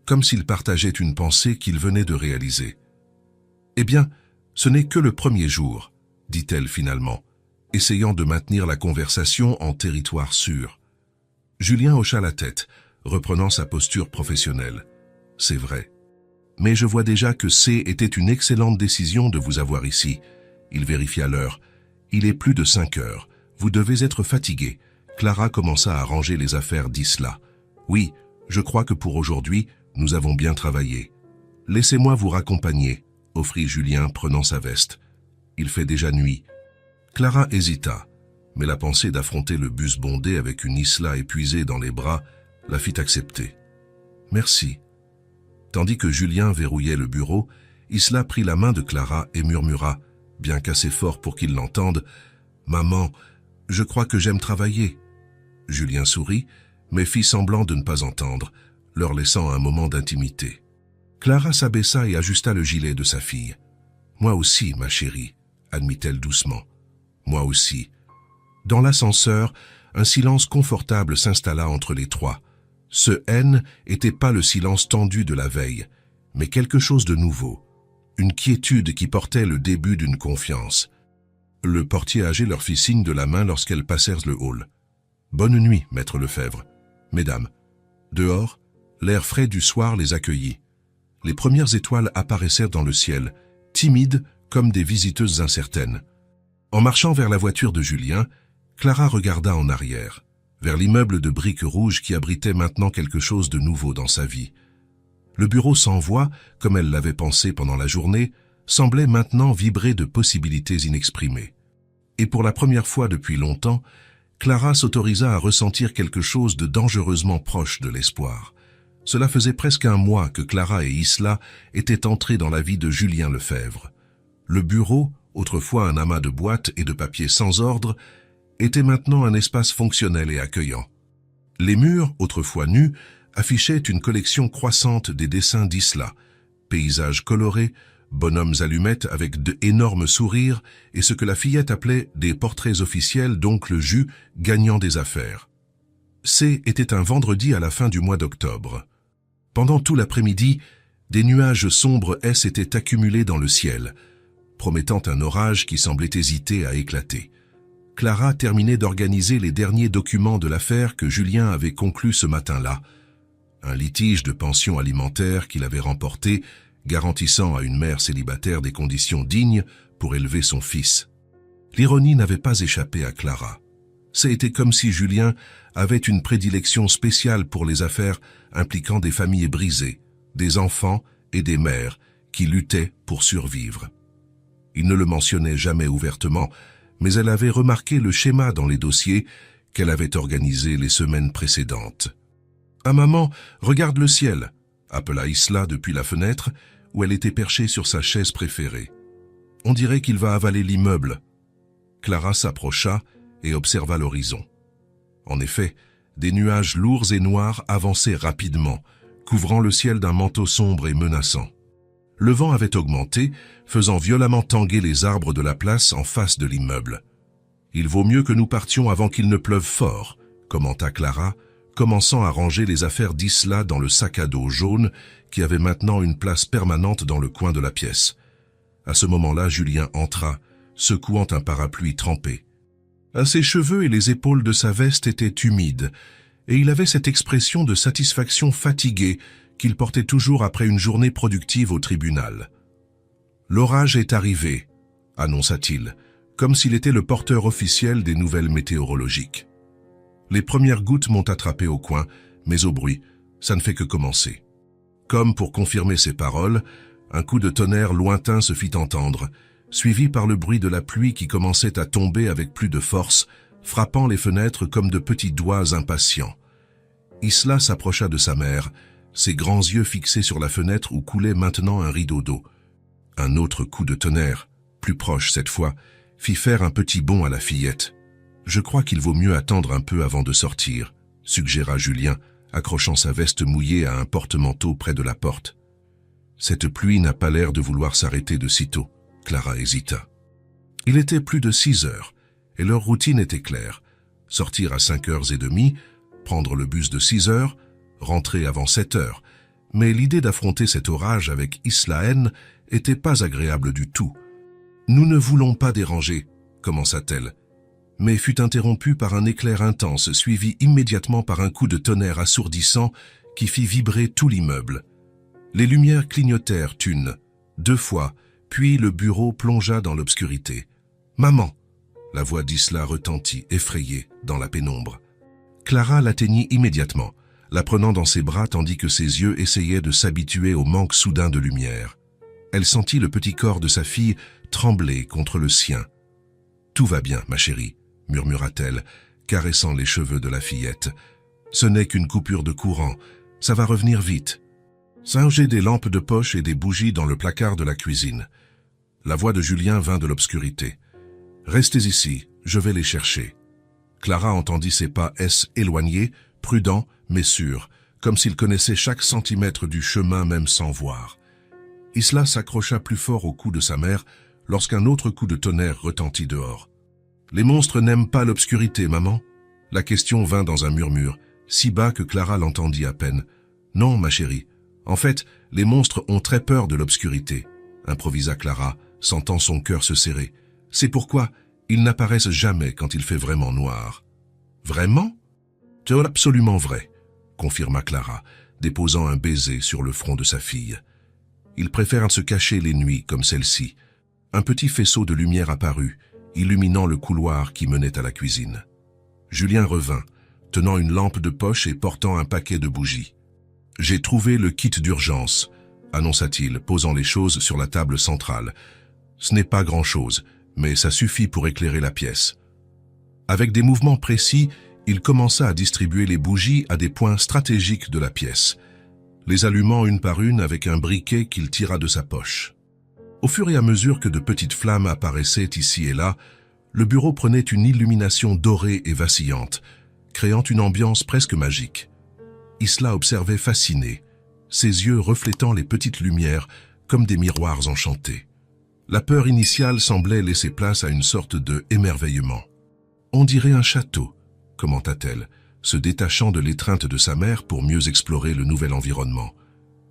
comme s'il partageait une pensée qu'il venait de réaliser. « Eh bien, ce n'est que le premier jour, » dit-elle finalement, essayant de maintenir la conversation en territoire sûr. Julien hocha la tête, reprenant sa posture professionnelle. « C'est vrai. Mais je vois déjà que était une excellente décision de vous avoir ici. » Il vérifia l'heure. « Il est plus de 5 heures. Vous devez être fatigué. » Clara commença à ranger les affaires d'Isla. « Oui, je crois que pour aujourd'hui, nous avons bien travaillé. Laissez-moi vous raccompagner, » offrit Julien, prenant sa veste. « Il fait déjà nuit. » Clara hésita, mais la pensée d'affronter le bus bondé avec une Isla épuisée dans les bras la fit accepter. « Merci. » Tandis que Julien verrouillait le bureau, Isla prit la main de Clara et murmura, bien qu'assez fort pour qu'il l'entende, « Maman, je crois que j'aime travailler. » Julien sourit, mais fit semblant de ne pas entendre, leur laissant un moment d'intimité. Clara s'abaissa et ajusta le gilet de sa fille. « Moi aussi, ma chérie, » admit-elle doucement. « Moi aussi. » Dans l'ascenseur, un silence confortable s'installa entre les trois. Ce N n'était pas le silence tendu de la veille, mais quelque chose de nouveau, une quiétude qui portait le début d'une confiance. Le portier âgé leur fit signe de la main lorsqu'elles passèrent le hall. « Bonne nuit, maître Lefebvre. Mesdames. » Dehors, l'air frais du soir les accueillit. Les premières étoiles apparaissèrent dans le ciel, timides comme des visiteuses incertaines. En marchant vers la voiture de Julien, Clara regarda en arrière, vers l'immeuble de briques rouges qui abritait maintenant quelque chose de nouveau dans sa vie. Le bureau sans voix, comme elle l'avait pensé pendant la journée, semblait maintenant vibrer de possibilités inexprimées. Et pour la première fois depuis longtemps, Clara s'autorisa à ressentir quelque chose de dangereusement proche de l'espoir. Cela faisait presque un mois que Clara et Isla étaient entrés dans la vie de Julien Lefebvre. Le bureau, autrefois un amas de boîtes et de papiers sans ordre, était maintenant un espace fonctionnel et accueillant. Les murs, autrefois nus, affichaient une collection croissante des dessins d'Isla, paysages colorés, bonhommes allumettes avec d'énormes sourires et ce que la fillette appelait des portraits officiels d'oncle Jus gagnant des affaires. Était un vendredi à la fin du mois d'octobre. Pendant tout l'après-midi, des nuages sombres s'étaient accumulés dans le ciel, promettant un orage qui semblait hésiter à éclater. Clara terminait d'organiser les derniers documents de l'affaire que Julien avait conclue ce matin-là. Un litige de pension alimentaire qu'il avait remporté, garantissant à une mère célibataire des conditions dignes pour élever son fils. L'ironie n'avait pas échappé à Clara. C'était comme si Julien avait une prédilection spéciale pour les affaires impliquant des familles brisées, des enfants et des mères qui luttaient pour survivre. Il ne le mentionnait jamais ouvertement, mais elle avait remarqué le schéma dans les dossiers qu'elle avait organisés les semaines précédentes. « Ah maman, regarde le ciel !» appela Isla depuis la fenêtre où elle était perchée sur sa chaise préférée. « On dirait qu'il va avaler l'immeuble. » Clara s'approcha et observa l'horizon. En effet, des nuages lourds et noirs avançaient rapidement, couvrant le ciel d'un manteau sombre et menaçant. Le vent avait augmenté, faisant violemment tanguer les arbres de la place en face de l'immeuble. « Il vaut mieux que nous partions avant qu'il ne pleuve fort », commenta Clara, commençant à ranger les affaires d'Isla dans le sac à dos jaune qui avait maintenant une place permanente dans le coin de la pièce. À ce moment-là, Julien entra, secouant un parapluie trempé. Ses cheveux et les épaules de sa veste étaient humides, et il avait cette expression de satisfaction fatiguée qu'il portait toujours après une journée productive au tribunal. « L'orage est arrivé », annonça-t-il, comme s'il était le porteur officiel des nouvelles météorologiques. Les premières gouttes m'ont attrapé au coin, mais au bruit, ça ne fait que commencer. Comme pour confirmer ses paroles, un coup de tonnerre lointain se fit entendre, suivi par le bruit de la pluie qui commençait à tomber avec plus de force, frappant les fenêtres comme de petits doigts impatients. Isla s'approcha de sa mère, ses grands yeux fixés sur la fenêtre où coulait maintenant un rideau d'eau. Un autre coup de tonnerre, plus proche cette fois, fit faire un petit bond à la fillette. « Je crois qu'il vaut mieux attendre un peu avant de sortir », suggéra Julien, accrochant sa veste mouillée à un porte-manteau près de la porte. « Cette pluie n'a pas l'air de vouloir s'arrêter de sitôt. » Clara hésita. Il était plus de 6 heures, et leur routine était claire. Sortir à 5h30, prendre le bus de 6h, rentrer avant 7h. Mais l'idée d'affronter cet orage avec Isla était pas agréable du tout. « Nous ne voulons pas déranger », commença-t-elle, mais fut interrompue par un éclair intense, suivi immédiatement par un coup de tonnerre assourdissant qui fit vibrer tout l'immeuble. Les lumières clignotèrent une, 2 fois, puis le bureau plongea dans l'obscurité. « Maman !» La voix d'Isla retentit, effrayée, dans la pénombre. Clara l'atteignit immédiatement, la prenant dans ses bras tandis que ses yeux essayaient de s'habituer au manque soudain de lumière. Elle sentit le petit corps de sa fille trembler contre le sien. « Tout va bien, ma chérie », murmura-t-elle, caressant les cheveux de la fillette. « Ce n'est qu'une coupure de courant, ça va revenir vite. » Singez des lampes de poche et des bougies dans le placard de la cuisine. La voix de Julien vint de l'obscurité. « Restez ici, je vais les chercher. » Clara entendit ses pas éloignés, prudents mais sûrs, comme s'il connaissait chaque centimètre du chemin même sans voir. Isla s'accrocha plus fort au cou de sa mère lorsqu'un autre coup de tonnerre retentit dehors. « Les monstres n'aiment pas l'obscurité, maman ?» La question vint dans un murmure, si bas que Clara l'entendit à peine. « Non, ma chérie. En fait, les monstres ont très peur de l'obscurité, » improvisa Clara, sentant son cœur se serrer. « C'est pourquoi ils n'apparaissent jamais quand il fait vraiment noir. »« Vraiment ? C'est absolument vrai, » confirma Clara, déposant un baiser sur le front de sa fille. « Ils préfèrent se cacher les nuits comme celle-ci. » Un petit faisceau de lumière apparut, illuminant le couloir qui menait à la cuisine. Julien revint, tenant une lampe de poche et portant un paquet de bougies. « J'ai trouvé le kit d'urgence, » annonça-t-il, posant les choses sur la table centrale. « Ce n'est pas grand-chose, mais ça suffit pour éclairer la pièce. » Avec des mouvements précis, il commença à distribuer les bougies à des points stratégiques de la pièce, les allumant une par une avec un briquet qu'il tira de sa poche. Au fur et à mesure que de petites flammes apparaissaient ici et là, le bureau prenait une illumination dorée et vacillante, créant une ambiance presque magique. Isla observait fascinée, ses yeux reflétant les petites lumières comme des miroirs enchantés. La peur initiale semblait laisser place à une sorte de émerveillement. « On dirait un château », commenta-t-elle, se détachant de l'étreinte de sa mère pour mieux explorer le nouvel environnement.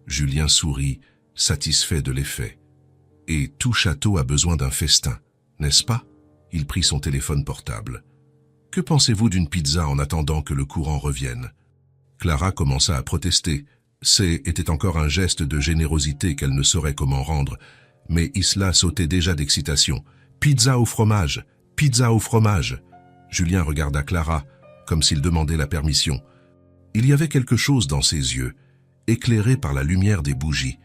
Julien sourit, satisfait de l'effet. « Et tout château a besoin d'un festin, n'est-ce pas ?» Il prit son téléphone portable. « Que pensez-vous d'une pizza en attendant que le courant revienne ?» Clara commença à protester. Était encore un geste de générosité qu'elle ne saurait comment rendre, mais Isla sautait déjà d'excitation. « Pizza au fromage! Pizza au fromage !» Julien regarda Clara, comme s'il demandait la permission. Il y avait quelque chose dans ses yeux, éclairé par la lumière des bougies.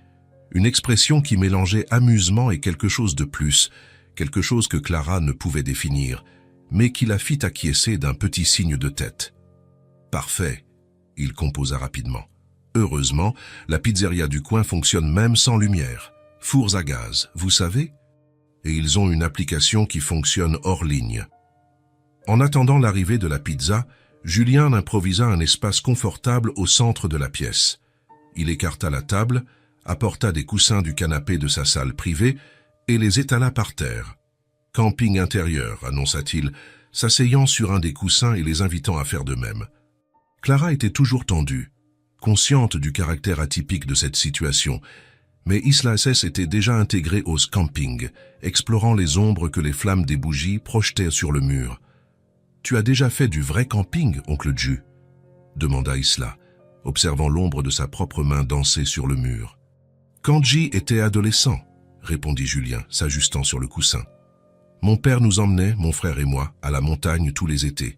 Une expression qui mélangeait amusement et quelque chose de plus, quelque chose que Clara ne pouvait définir, mais qui la fit acquiescer d'un petit signe de tête. « Parfait !» il composa rapidement. « Heureusement, la pizzeria du coin fonctionne même sans lumière. Fours à gaz, vous savez ? Et ils ont une application qui fonctionne hors ligne. » En attendant l'arrivée de la pizza, Julien improvisa un espace confortable au centre de la pièce. Il écarta la table, apporta des coussins du canapé de sa salle privée et les étala par terre. « Camping intérieur », annonça-t-il, s'asseyant sur un des coussins et les invitant à faire de même. Clara était toujours tendue, consciente du caractère atypique de cette situation, mais Isla était déjà intégrée au camping, explorant les ombres que les flammes des bougies projetaient sur le mur. « Tu as déjà fait du vrai camping, oncle Ju ?» demanda Isla, observant l'ombre de sa propre main danser sur le mur. « Quand J était adolescent, » répondit Julien, s'ajustant sur le coussin. « Mon père nous emmenait, mon frère et moi, à la montagne tous les étés.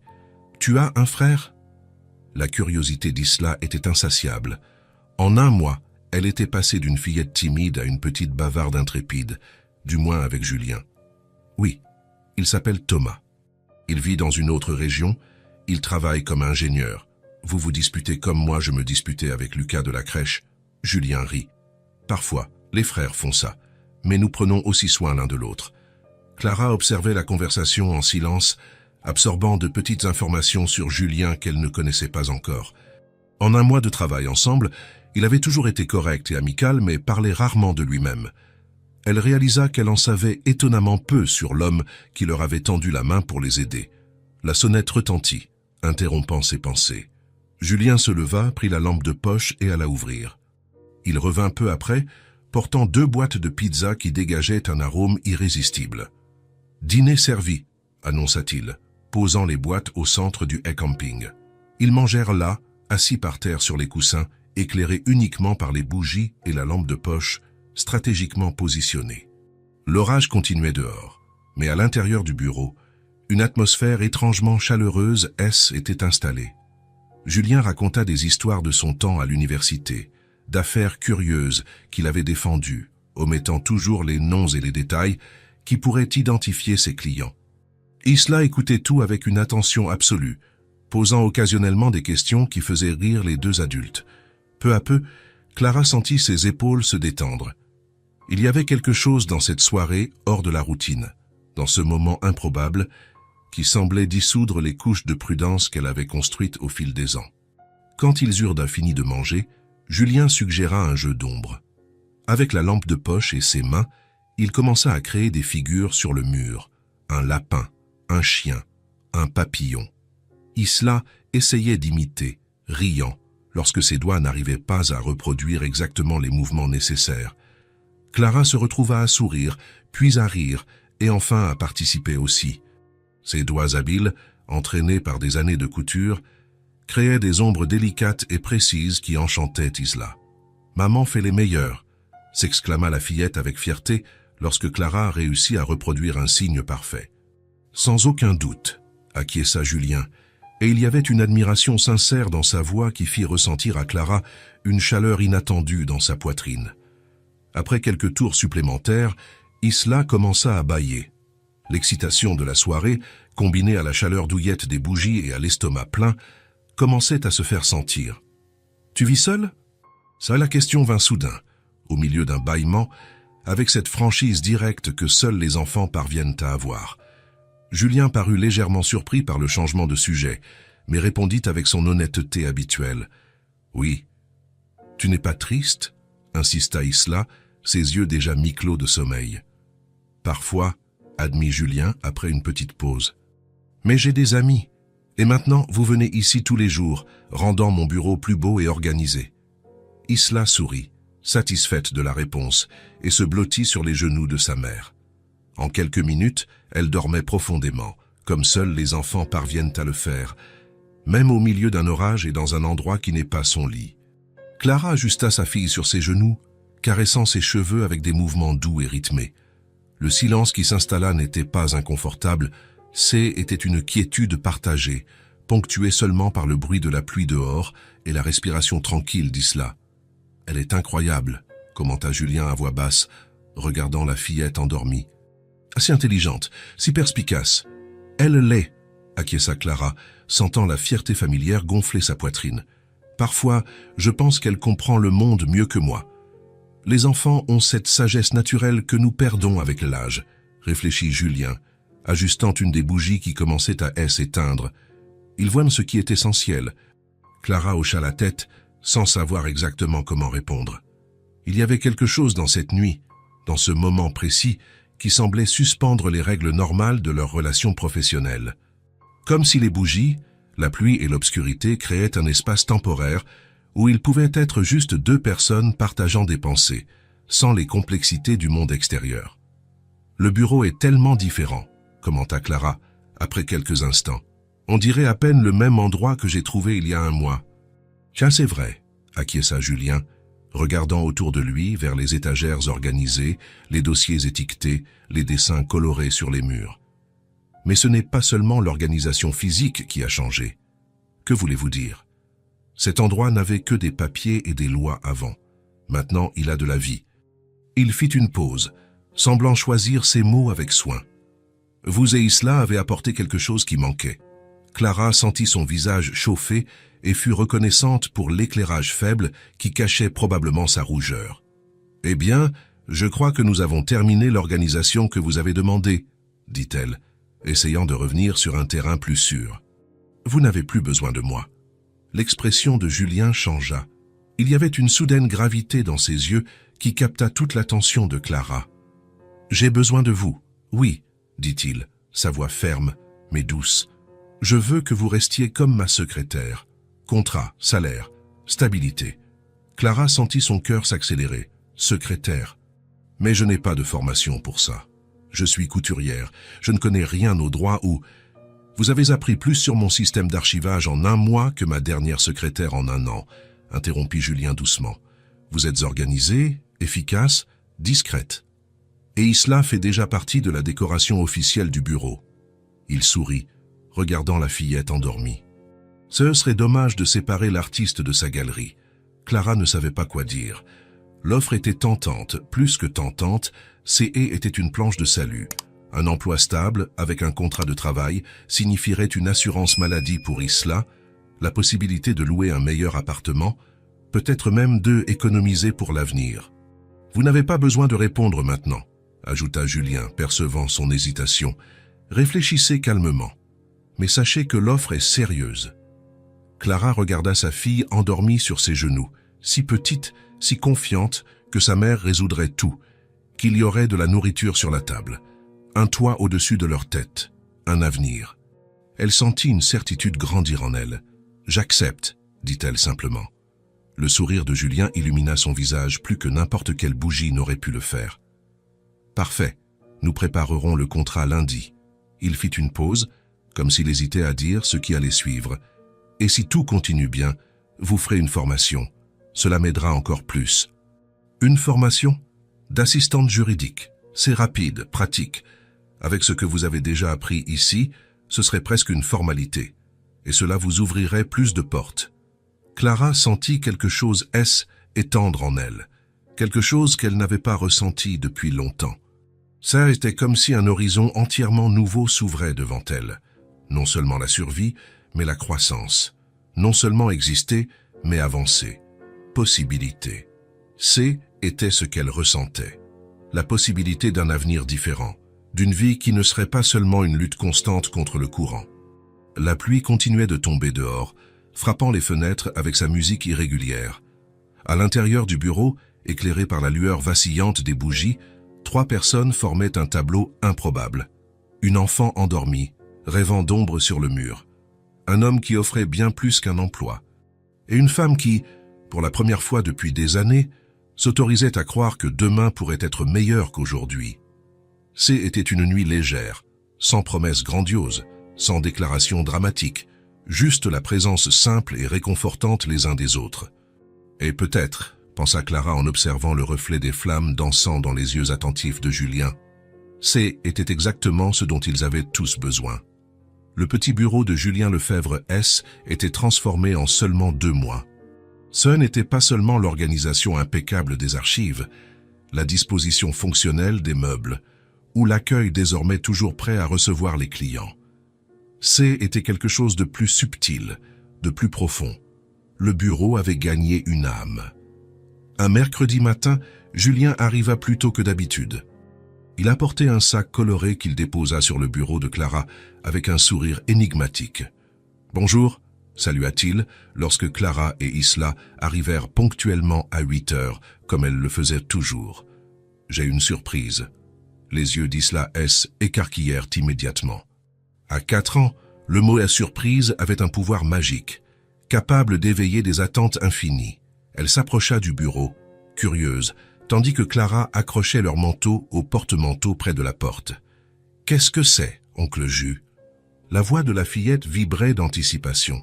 Tu as un frère ?» La curiosité d'Isla était insatiable. En un mois, elle était passée d'une fillette timide à une petite bavarde intrépide, du moins avec Julien. « Oui, il s'appelle Thomas. Il vit dans une autre région, il travaille comme ingénieur. Vous vous disputez comme moi je me disputais avec Lucas de la crèche. » Julien rit. « Parfois, les frères font ça, mais nous prenons aussi soin l'un de l'autre. » Clara observait la conversation en silence, absorbant de petites informations sur Julien qu'elle ne connaissait pas encore. En un mois de travail ensemble, il avait toujours été correct et amical, mais parlait rarement de lui-même. Elle réalisa qu'elle en savait étonnamment peu sur l'homme qui leur avait tendu la main pour les aider. La sonnette retentit, interrompant ses pensées. Julien se leva, prit la lampe de poche et alla ouvrir. Il revint peu après, portant 2 boîtes de pizza qui dégageaient un arôme irrésistible. « Dîner servi », annonça-t-il, posant les boîtes au centre du camping. Ils mangèrent là, assis par terre sur les coussins, éclairés uniquement par les bougies et la lampe de poche, stratégiquement positionnée. L'orage continuait dehors, mais à l'intérieur du bureau, une atmosphère étrangement chaleureuse était installée. Julien raconta des histoires de son temps à l'université, d'affaires curieuses qu'il avait défendues, omettant toujours les noms et les détails qui pourraient identifier ses clients. Isla écoutait tout avec une attention absolue, posant occasionnellement des questions qui faisaient rire les 2 adultes. Peu à peu, Clara sentit ses épaules se détendre. Il y avait quelque chose dans cette soirée hors de la routine, dans ce moment improbable qui semblait dissoudre les couches de prudence qu'elle avait construites au fil des ans. Quand ils eurent fini de manger, Julien suggéra un jeu d'ombre. Avec la lampe de poche et ses mains, il commença à créer des figures sur le mur, un lapin, un chien, un papillon. Isla essayait d'imiter, riant, lorsque ses doigts n'arrivaient pas à reproduire exactement les mouvements nécessaires. Clara se retrouva à sourire, puis à rire, et enfin à participer aussi. Ses doigts habiles, entraînés par des années de couture, créaient des ombres délicates et précises qui enchantaient Isla. « Maman fait les meilleures !» s'exclama la fillette avec fierté lorsque Clara réussit à reproduire un signe parfait. « Sans aucun doute !» acquiesça Julien, et il y avait une admiration sincère dans sa voix qui fit ressentir à Clara une chaleur inattendue dans sa poitrine. Après quelques tours supplémentaires, Isla commença à bâiller. L'excitation de la soirée, combinée à la chaleur douillette des bougies et à l'estomac plein, commençait à se faire sentir. « Tu vis seul ?» Ça, la question vint soudain, au milieu d'un bâillement, avec cette franchise directe que seuls les enfants parviennent à avoir. Julien parut légèrement surpris par le changement de sujet, mais répondit avec son honnêteté habituelle. « Oui. »« Tu n'es pas triste ?» insista Isla, ses yeux déjà mi-clos de sommeil. « Parfois, » admit Julien après une petite pause. « Mais j'ai des amis, et maintenant vous venez ici tous les jours, rendant mon bureau plus beau et organisé. » Isla sourit, satisfaite de la réponse, et se blottit sur les genoux de sa mère. En quelques minutes, elle dormait profondément, comme seuls les enfants parviennent à le faire, même au milieu d'un orage et dans un endroit qui n'est pas son lit. Clara ajusta sa fille sur ses genoux, caressant ses cheveux avec des mouvements doux et rythmés. Le silence qui s'installa n'était pas inconfortable, était une quiétude partagée, ponctuée seulement par le bruit de la pluie dehors et la respiration tranquille d'Isla. « Elle est incroyable », commenta Julien à voix basse, regardant la fillette endormie. « Assez intelligente, si perspicace. »« Elle l'est », acquiesça Clara, sentant la fierté familière gonfler sa poitrine. « Parfois, je pense qu'elle comprend le monde mieux que moi. » Les enfants ont cette sagesse naturelle que nous perdons avec l'âge, réfléchit Julien, ajustant une des bougies qui commençait à s'éteindre. Ils voient ce qui est essentiel. Clara hocha la tête, sans savoir exactement comment répondre. Il y avait quelque chose dans cette nuit, dans ce moment précis, qui semblait suspendre les règles normales de leur relation professionnelle. Comme si les bougies, la pluie et l'obscurité créaient un espace temporaire où ils pouvaient être juste 2 personnes partageant des pensées, sans les complexités du monde extérieur. « Le bureau est tellement différent », commenta Clara, après quelques instants. « On dirait à peine le même endroit que j'ai trouvé il y a un mois. »« Tiens, c'est vrai », acquiesça Julien, regardant autour de lui vers les étagères organisées, les dossiers étiquetés, les dessins colorés sur les murs. Mais ce n'est pas seulement l'organisation physique qui a changé. Que voulez-vous dire? Cet endroit n'avait que des papiers et des lois avant. Maintenant, il a de la vie. Il fit une pause, semblant choisir ses mots avec soin. Vous et Isla avez apporté quelque chose qui manquait. Clara sentit son visage chauffer et fut reconnaissante pour l'éclairage faible qui cachait probablement sa rougeur. « Eh bien, je crois que nous avons terminé l'organisation que vous avez demandée, » dit-elle, essayant de revenir sur un terrain plus sûr. « Vous n'avez plus besoin de moi. » L'expression de Julien changea. Il y avait une soudaine gravité dans ses yeux qui capta toute l'attention de Clara. « J'ai besoin de vous, oui, » dit-il, sa voix ferme, mais douce. « Je veux que vous restiez comme ma secrétaire. Contrat, salaire, stabilité. » Clara sentit son cœur s'accélérer. Secrétaire. « Mais je n'ai pas de formation pour ça. Je suis couturière, je ne connais rien au droit ou... » « Vous avez appris plus sur mon système d'archivage en 1 mois que ma dernière secrétaire en 1 an, » interrompit Julien doucement. « Vous êtes organisée, efficace, discrète. Et Isla fait déjà partie de la décoration officielle du bureau. » Il sourit, regardant la fillette endormie. Ce serait dommage de séparer l'artiste de sa galerie. Clara ne savait pas quoi dire. L'offre était tentante, plus que tentante, CE était une planche de salut. Un emploi stable, avec un contrat de travail, signifierait une assurance maladie pour Isla, la possibilité de louer un meilleur appartement, peut-être même d'économiser pour l'avenir. « Vous n'avez pas besoin de répondre maintenant, » ajouta Julien, percevant son hésitation. « Réfléchissez calmement. Mais sachez que l'offre est sérieuse. » Clara regarda sa fille endormie sur ses genoux, si petite, si confiante que sa mère résoudrait tout, qu'il y aurait de la nourriture sur la table. Un toit au-dessus de leur tête, un avenir. Elle sentit une certitude grandir en elle. « J'accepte, » dit-elle simplement. Le sourire de Julien illumina son visage plus que n'importe quelle bougie n'aurait pu le faire. « Parfait, nous préparerons le contrat lundi. » Il fit une pause, comme s'il hésitait à dire ce qui allait suivre. « Et si tout continue bien, vous ferez une formation. Cela m'aidera encore plus. » Une formation d'assistante juridique. C'est rapide, pratique. Avec ce que vous avez déjà appris ici, ce serait presque une formalité. Et cela vous ouvrirait plus de portes. Clara sentit quelque chose étendre en elle. Quelque chose qu'elle n'avait pas ressenti depuis longtemps. Ça était comme si un horizon entièrement nouveau s'ouvrait devant elle. Non seulement la survie, mais la croissance. Non seulement exister, mais avancer. Possibilité. C était ce qu'elle ressentait. La possibilité d'un avenir différent. D'une vie qui ne serait pas seulement une lutte constante contre le courant. La pluie continuait de tomber dehors, frappant les fenêtres avec sa musique irrégulière. À l'intérieur du bureau, éclairé par la lueur vacillante des bougies, 3 personnes formaient un tableau improbable. Une enfant endormie, rêvant d'ombre sur le mur. Un homme qui offrait bien plus qu'un emploi. Et une femme qui, pour la première fois depuis des années, s'autorisait à croire que demain pourrait être meilleur qu'aujourd'hui. C'était une nuit légère, sans promesses grandioses, sans déclaration dramatique, juste la présence simple et réconfortante les uns des autres. Et peut-être, pensa Clara en observant le reflet des flammes dansant dans les yeux attentifs de Julien, était exactement ce dont ils avaient tous besoin. Le petit bureau de Julien Lefebvre S était transformé en seulement 2 mois. Ce n'était pas seulement l'organisation impeccable des archives, la disposition fonctionnelle des meubles, ou l'accueil désormais toujours prêt à recevoir les clients. Était quelque chose de plus subtil, de plus profond. Le bureau avait gagné une âme. Un mercredi matin, Julien arriva plus tôt que d'habitude. Il apportait un sac coloré qu'il déposa sur le bureau de Clara avec un sourire énigmatique. « Bonjour », salua-t-il lorsque Clara et Isla arrivèrent ponctuellement à 8 heures, comme elles le faisaient toujours. « J'ai une surprise. » Les yeux d'Isla S écarquillèrent immédiatement. À 4 ans, le mot « à surprise » avait un pouvoir magique, capable d'éveiller des attentes infinies. Elle s'approcha du bureau, curieuse, tandis que Clara accrochait leur manteau au porte-manteau près de la porte. « Qu'est-ce que c'est, oncle Jus ?» La voix de la fillette vibrait d'anticipation.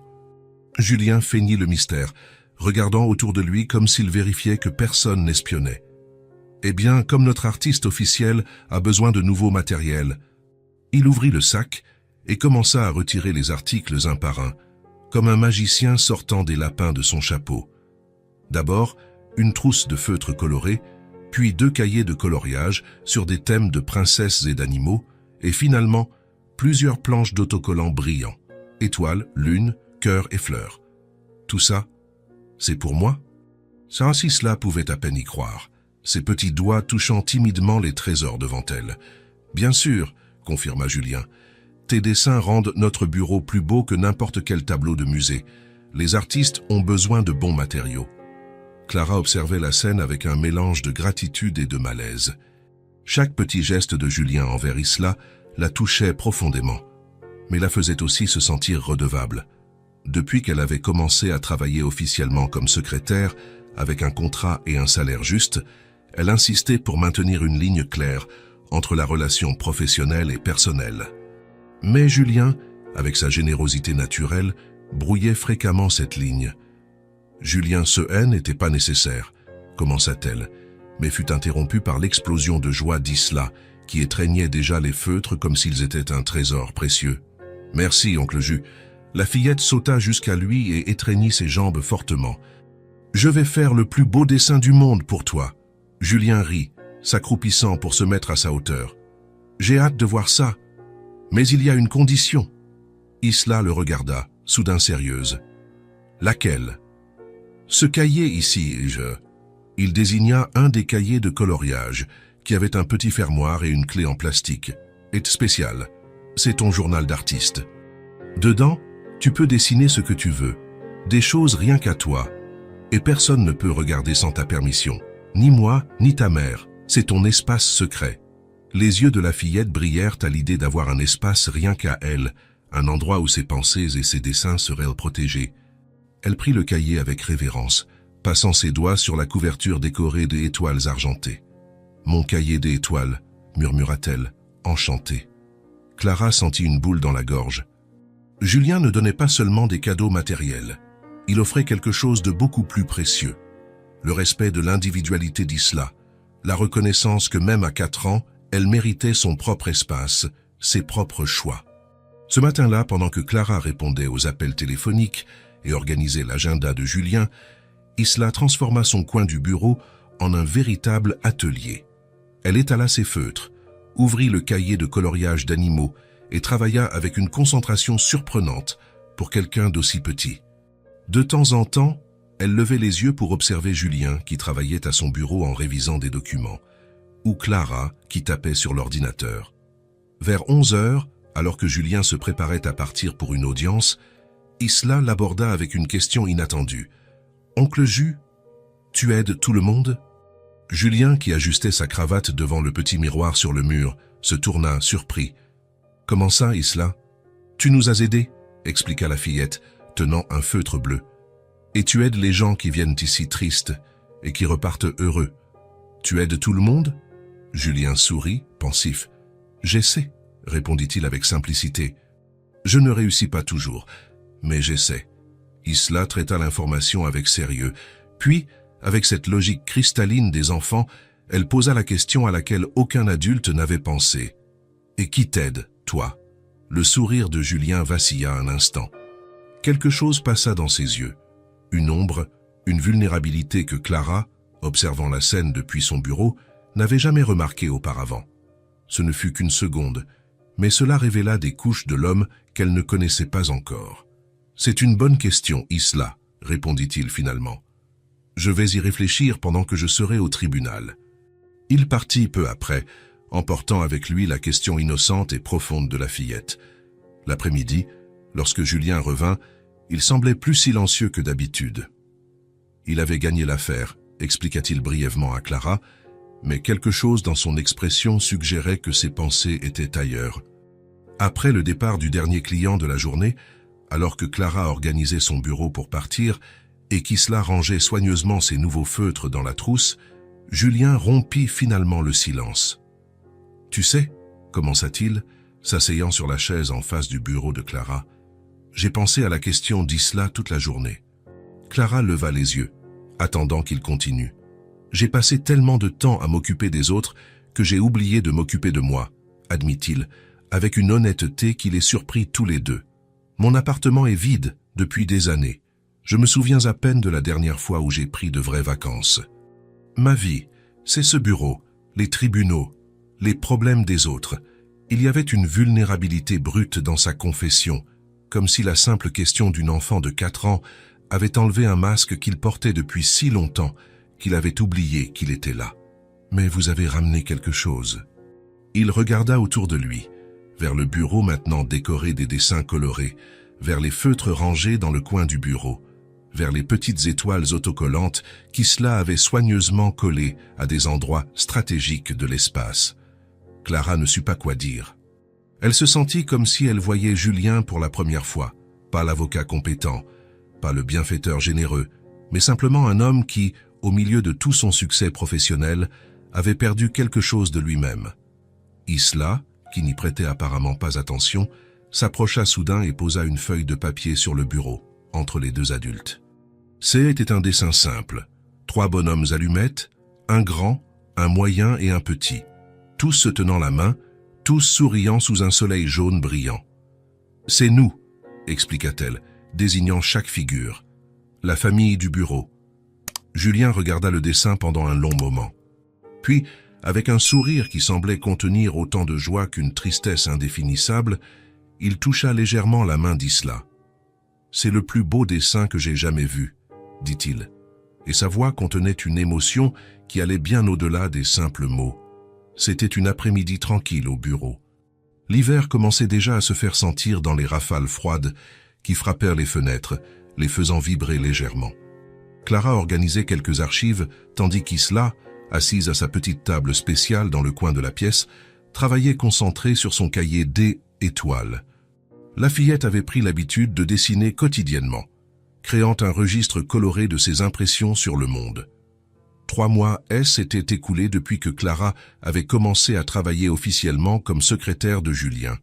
Julien feignit le mystère, regardant autour de lui comme s'il vérifiait que personne n'espionnait. « Eh bien, comme notre artiste officiel a besoin de nouveaux matériels, Il ouvrit le sac et commença à retirer les articles un par un, comme un magicien sortant des lapins de son chapeau. D'abord, une trousse de feutres colorés, puis 2 cahiers de coloriage sur des thèmes de princesses et d'animaux, et finalement, plusieurs planches d'autocollants brillants, étoiles, lunes, cœurs et fleurs. Tout ça, c'est pour moi? Sarah Isla pouvait à peine y croire, ses petits doigts touchant timidement les trésors devant elle. « Bien sûr, » confirma Julien, « tes dessins rendent notre bureau plus beau que n'importe quel tableau de musée. Les artistes ont besoin de bons matériaux. » Clara observait la scène avec un mélange de gratitude et de malaise. Chaque petit geste de Julien envers Isla la touchait profondément, mais la faisait aussi se sentir redevable. Depuis qu'elle avait commencé à travailler officiellement comme secrétaire, avec un contrat et un salaire juste, elle insistait pour maintenir une ligne claire entre la relation professionnelle et personnelle. Mais Julien, avec sa générosité naturelle, brouillait fréquemment cette ligne. Julien, ce haine n'était pas nécessaire, commença-t-elle, mais fut interrompue par l'explosion de joie d'Isla, qui étreignait déjà les feutres comme s'ils étaient un trésor précieux. « Merci, oncle Jus. » La fillette sauta jusqu'à lui et étreignit ses jambes fortement. « Je vais faire le plus beau dessin du monde pour toi. » Julien rit, s'accroupissant pour se mettre à sa hauteur. « J'ai hâte de voir ça. Mais il y a une condition. » Isla le regarda, soudain sérieuse. « Laquelle ? » « Ce cahier ici, Il désigna un des cahiers de coloriage, qui avait un petit fermoir et une clé en plastique. « Est spécial. C'est ton journal d'artiste. Dedans, tu peux dessiner ce que tu veux, des choses rien qu'à toi. Et personne ne peut regarder sans ta permission. Ni moi, ni ta mère. C'est ton espace secret. » Les yeux de la fillette brillèrent à l'idée d'avoir un espace rien qu'à elle, un endroit où ses pensées et ses dessins seraient protégés. Elle prit le cahier avec révérence, passant ses doigts sur la couverture décorée d'étoiles argentées. « Mon cahier d'étoiles », murmura-t-elle, enchantée. Clara sentit une boule dans la gorge. Julien ne donnait pas seulement des cadeaux matériels. Il offrait quelque chose de beaucoup plus précieux. Le respect de l'individualité d'Isla, la reconnaissance que même à 4 ans, elle méritait son propre espace, ses propres choix. Ce matin-là, pendant que Clara répondait aux appels téléphoniques et organisait l'agenda de Julien, Isla transforma son coin du bureau en un véritable atelier. Elle étala ses feutres, ouvrit le cahier de coloriage d'animaux et travailla avec une concentration surprenante pour quelqu'un d'aussi petit. De temps en temps, elle levait les yeux pour observer Julien qui travaillait à son bureau en révisant des documents, ou Clara qui tapait sur l'ordinateur. Vers 11 heures, alors que Julien se préparait à partir pour une audience, Isla l'aborda avec une question inattendue. « Oncle Jus, tu aides tout le monde ?» Julien, qui ajustait sa cravate devant le petit miroir sur le mur, se tourna, surpris. « Comment ça, Isla ? Tu nous as aidés ?» expliqua la fillette, tenant un feutre bleu. « Et tu aides les gens qui viennent ici tristes et qui repartent heureux. Tu aides tout le monde ?» Julien sourit, pensif. « J'essaie, » répondit-il avec simplicité. « Je ne réussis pas toujours, mais j'essaie. » Isla traita l'information avec sérieux. Puis, avec cette logique cristalline des enfants, elle posa la question à laquelle aucun adulte n'avait pensé. « Et qui t'aide, toi ?» Le sourire de Julien vacilla un instant. Quelque chose passa dans ses yeux. Une ombre, une vulnérabilité que Clara, observant la scène depuis son bureau, n'avait jamais remarquée auparavant. Ce ne fut qu'une seconde, mais cela révéla des couches de l'homme qu'elle ne connaissait pas encore. « C'est une bonne question, Isla, » répondit-il finalement. « Je vais y réfléchir pendant que je serai au tribunal. » Il partit peu après, emportant avec lui la question innocente et profonde de la fillette. L'après-midi, lorsque Julien revint, il semblait plus silencieux que d'habitude. Il avait gagné l'affaire, expliqua-t-il brièvement à Clara, mais quelque chose dans son expression suggérait que ses pensées étaient ailleurs. Après le départ du dernier client de la journée, alors que Clara organisait son bureau pour partir et qu'Isla rangeait soigneusement ses nouveaux feutres dans la trousse, Julien rompit finalement le silence. « Tu sais, » commença-t-il, s'asseyant sur la chaise en face du bureau de Clara, « j'ai pensé à la question d'Isla toute la journée. » Clara leva les yeux, attendant qu'il continue. « J'ai passé tellement de temps à m'occuper des autres que j'ai oublié de m'occuper de moi, » admit-il, avec une honnêteté qui les surprit tous les deux. « Mon appartement est vide depuis des années. Je me souviens à peine de la dernière fois où j'ai pris de vraies vacances. Ma vie, c'est ce bureau, les tribunaux, les problèmes des autres. » Il y avait une vulnérabilité brute dans sa confession, comme si la simple question d'une enfant de 4 ans avait enlevé un masque qu'il portait depuis si longtemps qu'il avait oublié qu'il était là. « Mais vous avez ramené quelque chose. » Il regarda autour de lui, vers le bureau maintenant décoré des dessins colorés, vers les feutres rangés dans le coin du bureau, vers les petites étoiles autocollantes qu'Isla avait soigneusement collées à des endroits stratégiques de l'espace. Clara ne sut pas quoi dire. Elle se sentit comme si elle voyait Julien pour la première fois, pas l'avocat compétent, pas le bienfaiteur généreux, mais simplement un homme qui, au milieu de tout son succès professionnel, avait perdu quelque chose de lui-même. Isla, qui n'y prêtait apparemment pas attention, s'approcha soudain et posa une feuille de papier sur le bureau, entre les deux adultes. C'était un dessin simple. 3 bonhommes allumettes, un grand, un moyen et un petit, tous se tenant la main, tous souriant sous un soleil jaune brillant. « C'est nous », expliqua-t-elle, désignant chaque figure. « La famille du bureau. » Julien regarda le dessin pendant un long moment. Puis, avec un sourire qui semblait contenir autant de joie qu'une tristesse indéfinissable, il toucha légèrement la main d'Isla. « C'est le plus beau dessin que j'ai jamais vu, » dit-il, et sa voix contenait une émotion qui allait bien au-delà des simples mots. C'était une après-midi tranquille au bureau. L'hiver commençait déjà à se faire sentir dans les rafales froides qui frappèrent les fenêtres, les faisant vibrer légèrement. Clara organisait quelques archives, tandis qu'Isla, assise à sa petite table spéciale dans le coin de la pièce, travaillait concentrée sur son cahier d'étoiles. La fillette avait pris l'habitude de dessiner quotidiennement, créant un registre coloré de ses impressions sur le monde. 3 mois s'étaient écoulés depuis que Clara avait commencé à travailler officiellement comme secrétaire de Julien.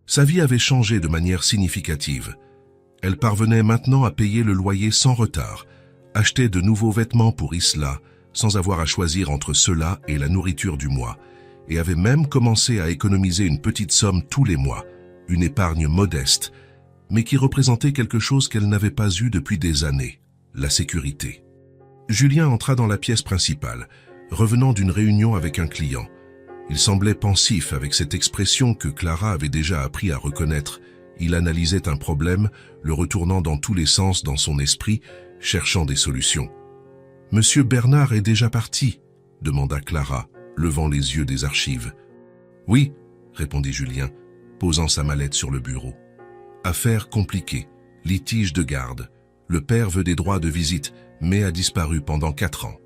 Sa vie avait changé de manière significative. Elle parvenait maintenant à payer le loyer sans retard, acheter de nouveaux vêtements pour Isla, sans avoir à choisir entre cela et la nourriture du mois, et avait même commencé à économiser une petite somme tous les mois, une épargne modeste, mais qui représentait quelque chose qu'elle n'avait pas eu depuis des années, la sécurité. Julien entra dans la pièce principale, revenant d'une réunion avec un client. Il semblait pensif avec cette expression que Clara avait déjà appris à reconnaître. Il analysait un problème, le retournant dans tous les sens dans son esprit, cherchant des solutions. « Monsieur Bernard est déjà parti ?» demanda Clara, levant les yeux des archives. « Oui » répondit Julien, posant sa mallette sur le bureau. « Affaire compliquée, litige de garde. Le père veut des droits de visite, mais a disparu pendant 4 ans. »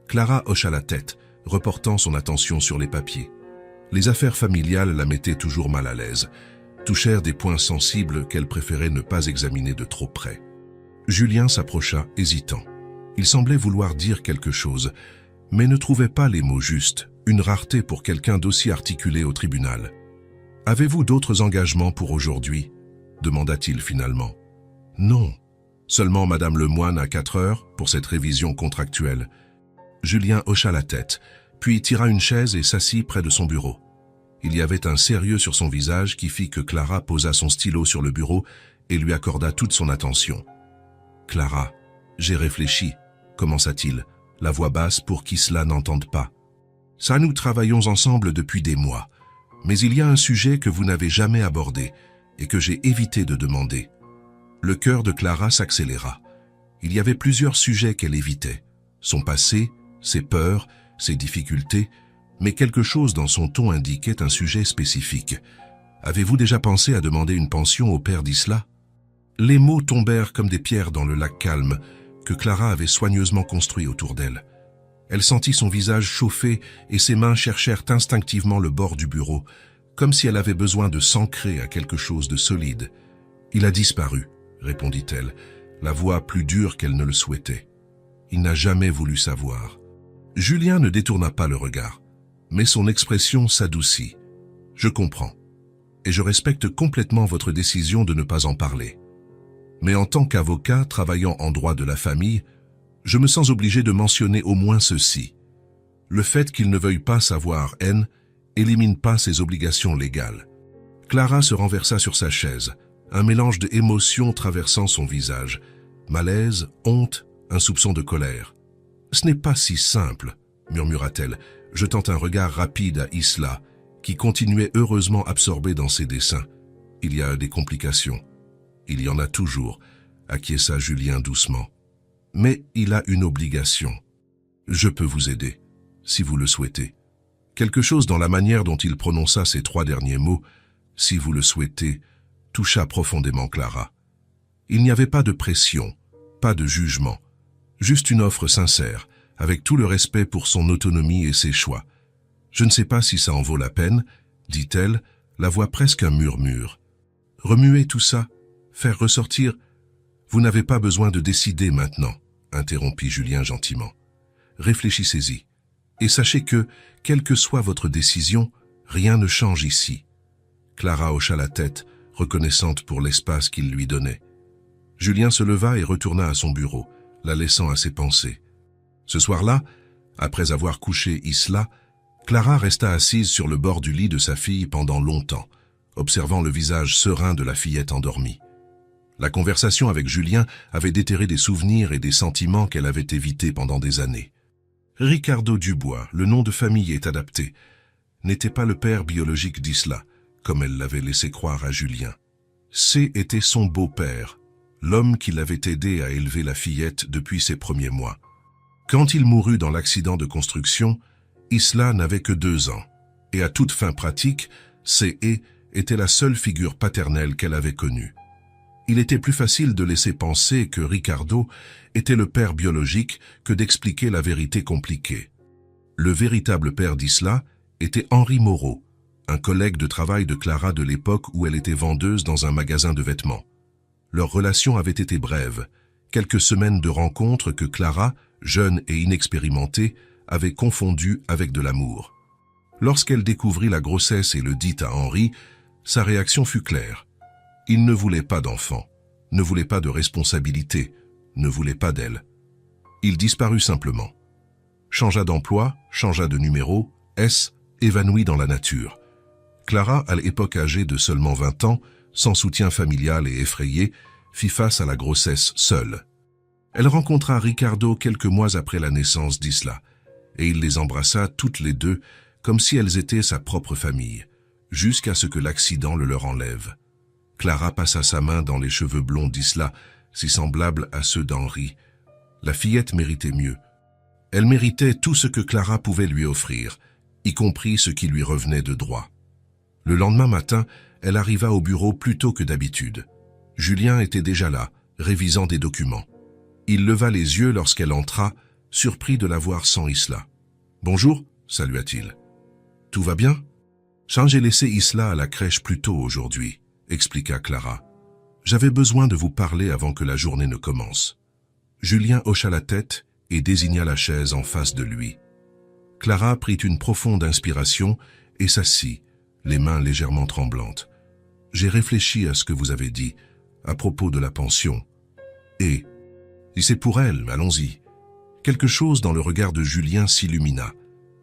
Clara hocha la tête, reportant son attention sur les papiers. Les affaires familiales la mettaient toujours mal à l'aise, touchèrent des points sensibles qu'elle préférait ne pas examiner de trop près. Julien s'approcha, hésitant. Il semblait vouloir dire quelque chose, mais ne trouvait pas les mots justes, une rareté pour quelqu'un d'aussi articulé au tribunal. « Avez-vous d'autres engagements pour aujourd'hui ?» demanda-t-il finalement. « Non. Seulement Madame Lemoine à 4 heures pour cette révision contractuelle. » Julien hocha la tête, puis tira une chaise et s'assit près de son bureau. Il y avait un sérieux sur son visage qui fit que Clara posa son stylo sur le bureau et lui accorda toute son attention. « Clara, j'ai réfléchi, » commença-t-il, la voix basse pour qu'Isla n'entende pas. « Ça, nous travaillons ensemble depuis des mois, mais il y a un sujet que vous n'avez jamais abordé et que j'ai évité de demander. » Le cœur de Clara s'accéléra. Il y avait plusieurs sujets qu'elle évitait. Son passé, ses peurs, ses difficultés, mais quelque chose dans son ton indiquait un sujet spécifique. « Avez-vous déjà pensé à demander une pension au père d'Isla ?» Les mots tombèrent comme des pierres dans le lac calme que Clara avait soigneusement construit autour d'elle. Elle sentit son visage chauffer et ses mains cherchèrent instinctivement le bord du bureau, comme si elle avait besoin de s'ancrer à quelque chose de solide. « Il a disparu », répondit-elle, la voix plus dure qu'elle ne le souhaitait. Il n'a jamais voulu savoir. Julien ne détourna pas le regard, mais son expression s'adoucit. « Je comprends, et je respecte complètement votre décision de ne pas en parler. Mais en tant qu'avocat travaillant en droit de la famille, je me sens obligé de mentionner au moins ceci. Le fait qu'il ne veuille pas savoir N élimine pas ses obligations légales. Clara se renversa sur sa chaise, un mélange d'émotions traversant son visage. Malaise, honte, un soupçon de colère. « Ce n'est pas si simple », murmura-t-elle, jetant un regard rapide à Isla, qui continuait heureusement absorbée dans ses dessins. « Il y a des complications. Il y en a toujours », acquiesça Julien doucement. « Mais il a une obligation. Je peux vous aider, si vous le souhaitez. » Quelque chose dans la manière dont il prononça ces 3 derniers mots, « si vous le souhaitez », toucha profondément Clara. Il n'y avait pas de pression, pas de jugement, juste une offre sincère, avec tout le respect pour son autonomie et ses choix. « Je ne sais pas si ça en vaut la peine, » dit-elle, la voix presque un murmure. « Remuer tout ça, faire ressortir... » « Vous n'avez pas besoin de décider maintenant, » interrompit Julien gentiment. « Réfléchissez-y, et sachez que, quelle que soit votre décision, rien ne change ici. » Clara hocha la tête, reconnaissante pour l'espace qu'il lui donnait. Julien se leva et retourna à son bureau, la laissant à ses pensées. Ce soir-là, après avoir couché Isla, Clara resta assise sur le bord du lit de sa fille pendant longtemps, observant le visage serein de la fillette endormie. La conversation avec Julien avait déterré des souvenirs et des sentiments qu'elle avait évités pendant des années. Ricardo Dubois, le nom de famille est adapté, n'était pas le père biologique d'Isla, comme elle l'avait laissé croire à Julien. C était son beau-père, l'homme qui l'avait aidé à élever la fillette depuis ses premiers mois. Quand il mourut dans l'accident de construction, Isla n'avait que 2 ans, et à toute fin pratique, C était la seule figure paternelle qu'elle avait connue. Il était plus facile de laisser penser que Ricardo était le père biologique que d'expliquer la vérité compliquée. Le véritable père d'Isla était Henri Moreau, un collègue de travail de Clara de l'époque où elle était vendeuse dans un magasin de vêtements. Leur relation avait été brève, quelques semaines de rencontres que Clara, jeune et inexpérimentée, avait confondues avec de l'amour. Lorsqu'elle découvrit la grossesse et le dit à Henri, sa réaction fut claire. Il ne voulait pas d'enfant, ne voulait pas de responsabilité, ne voulait pas d'elle. Il disparut simplement. Changea d'emploi, changea de numéro, évanoui dans la nature. Clara, à l'époque âgée de seulement 20 ans, sans soutien familial et effrayée, fit face à la grossesse seule. Elle rencontra Ricardo quelques mois après la naissance d'Isla, et il les embrassa toutes les deux comme si elles étaient sa propre famille, jusqu'à ce que l'accident le leur enlève. Clara passa sa main dans les cheveux blonds d'Isla, si semblables à ceux d'Henri. La fillette méritait mieux. Elle méritait tout ce que Clara pouvait lui offrir, y compris ce qui lui revenait de droit. Le lendemain matin, elle arriva au bureau plus tôt que d'habitude. Julien était déjà là, révisant des documents. Il leva les yeux lorsqu'elle entra, surpris de la voir sans Isla. « Bonjour » salua-t-il. « Tout va bien ?»« J'ai laissé Isla à la crèche plus tôt aujourd'hui » expliqua Clara. « J'avais besoin de vous parler avant que la journée ne commence. » Julien hocha la tête et désigna la chaise en face de lui. Clara prit une profonde inspiration et s'assit, les mains légèrement tremblantes. « J'ai réfléchi à ce que vous avez dit, à propos de la pension. Et, si c'est pour elle, allons-y. » Quelque chose dans le regard de Julien s'illumina.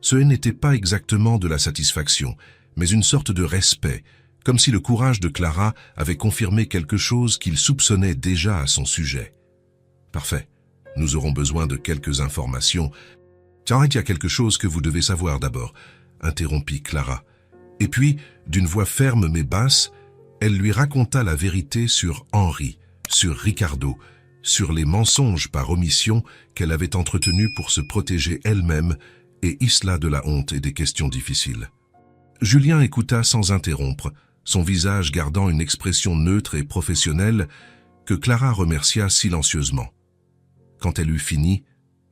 Ce n'était pas exactement de la satisfaction, mais une sorte de respect, comme si le courage de Clara avait confirmé quelque chose qu'il soupçonnait déjà à son sujet. « Parfait. Nous aurons besoin de quelques informations. »« Tiens, il y a quelque chose que vous devez savoir d'abord, » interrompit Clara. Et puis, d'une voix ferme mais basse, elle lui raconta la vérité sur Henri, sur Ricardo, sur les mensonges par omission qu'elle avait entretenus pour se protéger elle-même et Isla de la honte et des questions difficiles. Julien écouta sans interrompre, son visage gardant une expression neutre et professionnelle que Clara remercia silencieusement. Quand elle eut fini,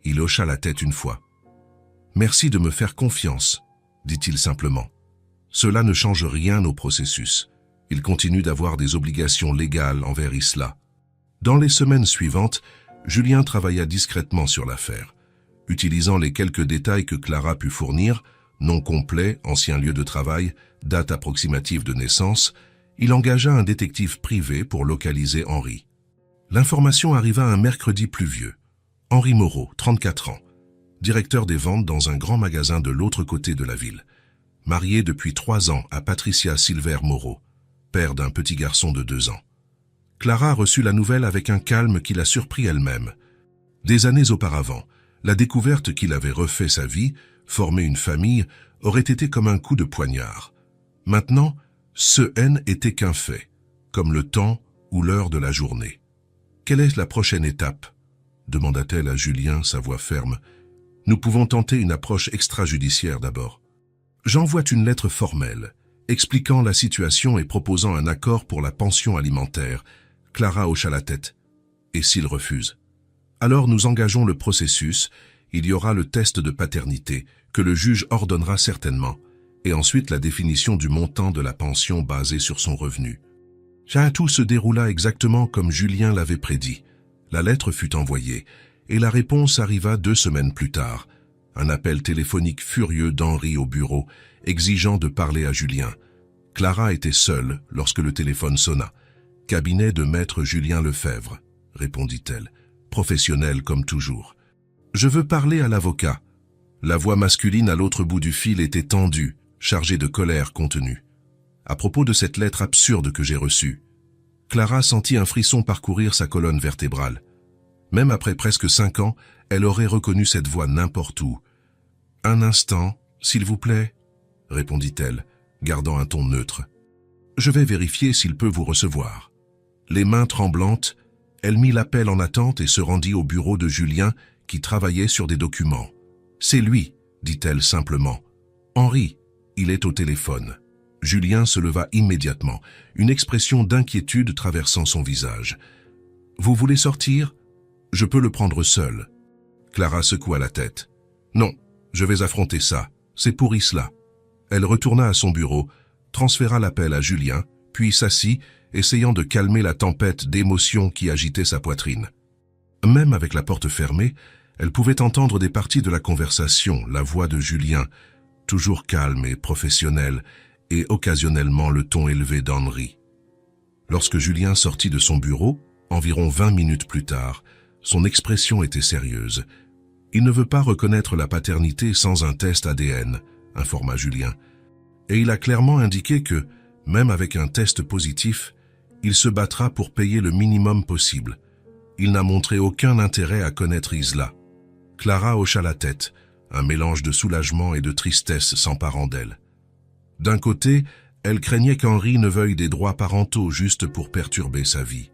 il hocha la tête une fois. « Merci de me faire confiance », dit-il simplement. « Cela ne change rien au processus. Il continue d'avoir des obligations légales envers Isla. » Dans les semaines suivantes, Julien travailla discrètement sur l'affaire. Utilisant les quelques détails que Clara put fournir, nom complet, ancien lieu de travail, date approximative de naissance, il engagea un détective privé pour localiser Henri. L'information arriva un mercredi pluvieux. Henri Moreau, 34 ans, directeur des ventes dans un grand magasin de l'autre côté de la ville. Marié depuis 3 ans à Patricia Silver Moreau. père d'un petit garçon de 2 ans. Clara reçut la nouvelle avec un calme qui la surprit elle-même. Des années auparavant, la découverte qu'il avait refait sa vie, formé une famille, aurait été comme un coup de poignard. Maintenant, ce N était qu'un fait, comme le temps ou l'heure de la journée. « Quelle est la prochaine étape ?» demanda-t-elle à Julien, sa voix ferme. « Nous pouvons tenter une approche extrajudiciaire d'abord. J'envoie une lettre formelle, expliquant la situation et proposant un accord pour la pension alimentaire. » Clara hocha la tête. « Et s'il refuse ? Alors nous engageons le processus, il y aura le test de paternité, que le juge ordonnera certainement, et ensuite la définition du montant de la pension basée sur son revenu. » Tout se déroula exactement comme Julien l'avait prédit. La lettre fut envoyée, et la réponse arriva 2 semaines plus tard. Un appel téléphonique furieux d'Henri au bureau, exigeant de parler à Julien. Clara était seule lorsque le téléphone sonna. « Cabinet de maître Julien Lefebvre », répondit-elle, professionnelle comme toujours. « Je veux parler à l'avocat. » La voix masculine à l'autre bout du fil était tendue, chargée de colère contenue. « À propos de cette lettre absurde que j'ai reçue. » Clara sentit un frisson parcourir sa colonne vertébrale. Même après presque 5 ans, elle aurait reconnu cette voix n'importe où. « Un instant, s'il vous plaît, » répondit-elle, gardant un ton neutre. « Je vais vérifier s'il peut vous recevoir. » Les mains tremblantes, elle mit l'appel en attente et se rendit au bureau de Julien qui travaillait sur des documents. « C'est lui, » dit-elle simplement. « Henri, il est au téléphone. » Julien se leva immédiatement, une expression d'inquiétude traversant son visage. « Vous voulez sortir ? Je peux le prendre seul. » Clara secoua la tête. « Non, je vais affronter ça. C'est pour Isla. » Elle retourna à son bureau, transféra l'appel à Julien, puis s'assit, essayant de calmer la tempête d'émotions qui agitait sa poitrine. Même avec la porte fermée, elle pouvait entendre des parties de la conversation, la voix de Julien, toujours calme et professionnelle, et occasionnellement le ton élevé d'Henri. Lorsque Julien sortit de son bureau, environ 20 minutes plus tard, son expression était sérieuse. « Il ne veut pas reconnaître la paternité sans un test ADN », informa Julien. Et il a clairement indiqué que, même avec un test positif, il se battra pour payer le minimum possible. Il n'a montré aucun intérêt à connaître Isla. Clara hocha la tête, un mélange de soulagement et de tristesse s'emparant d'elle. D'un côté, elle craignait qu'Henri ne veuille des droits parentaux juste pour perturber sa vie.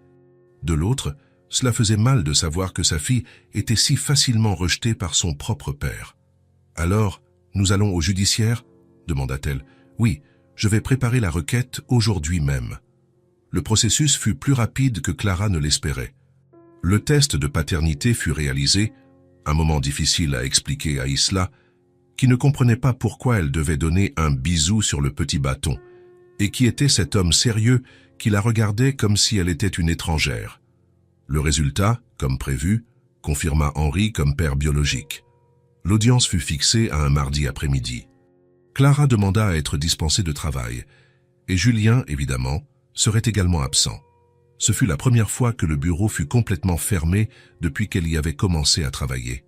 De l'autre, cela faisait mal de savoir que sa fille était si facilement rejetée par son propre père. « Alors, nous allons au judiciaire ?» demanda-t-elle. « Oui, je vais préparer la requête aujourd'hui même. » Le processus fut plus rapide que Clara ne l'espérait. Le test de paternité fut réalisé, un moment difficile à expliquer à Isla, qui ne comprenait pas pourquoi elle devait donner un bisou sur le petit bâton, et qui était cet homme sérieux qui la regardait comme si elle était une étrangère. Le résultat, comme prévu, confirma Henri comme père biologique. L'audience fut fixée à un mardi après-midi. Clara demanda à être dispensée de travail, et Julien, évidemment, serait également absent. Ce fut la première fois que le bureau fut complètement fermé depuis qu'elle y avait commencé à travailler.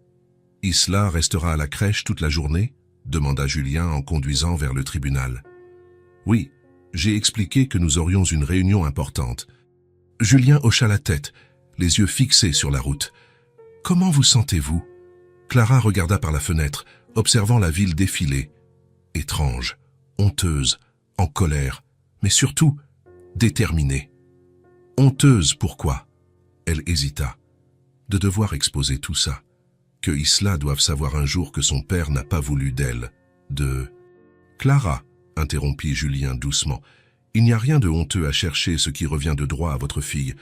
« Isla restera à la crèche toute la journée ?» demanda Julien en conduisant vers le tribunal. « Oui, j'ai expliqué que nous aurions une réunion importante. » Julien hocha la tête, les yeux fixés sur la route. « Comment vous sentez-vous » Clara regarda par la fenêtre, observant la ville défiler. Étrange, honteuse, en colère, mais surtout déterminée. Honteuse, pourquoi? Elle hésita. De devoir exposer tout ça. Que Isla doive savoir un jour que son père n'a pas voulu d'elle. Clara, interrompit Julien doucement, il n'y a rien de honteux à chercher ce qui revient de droit à votre fille.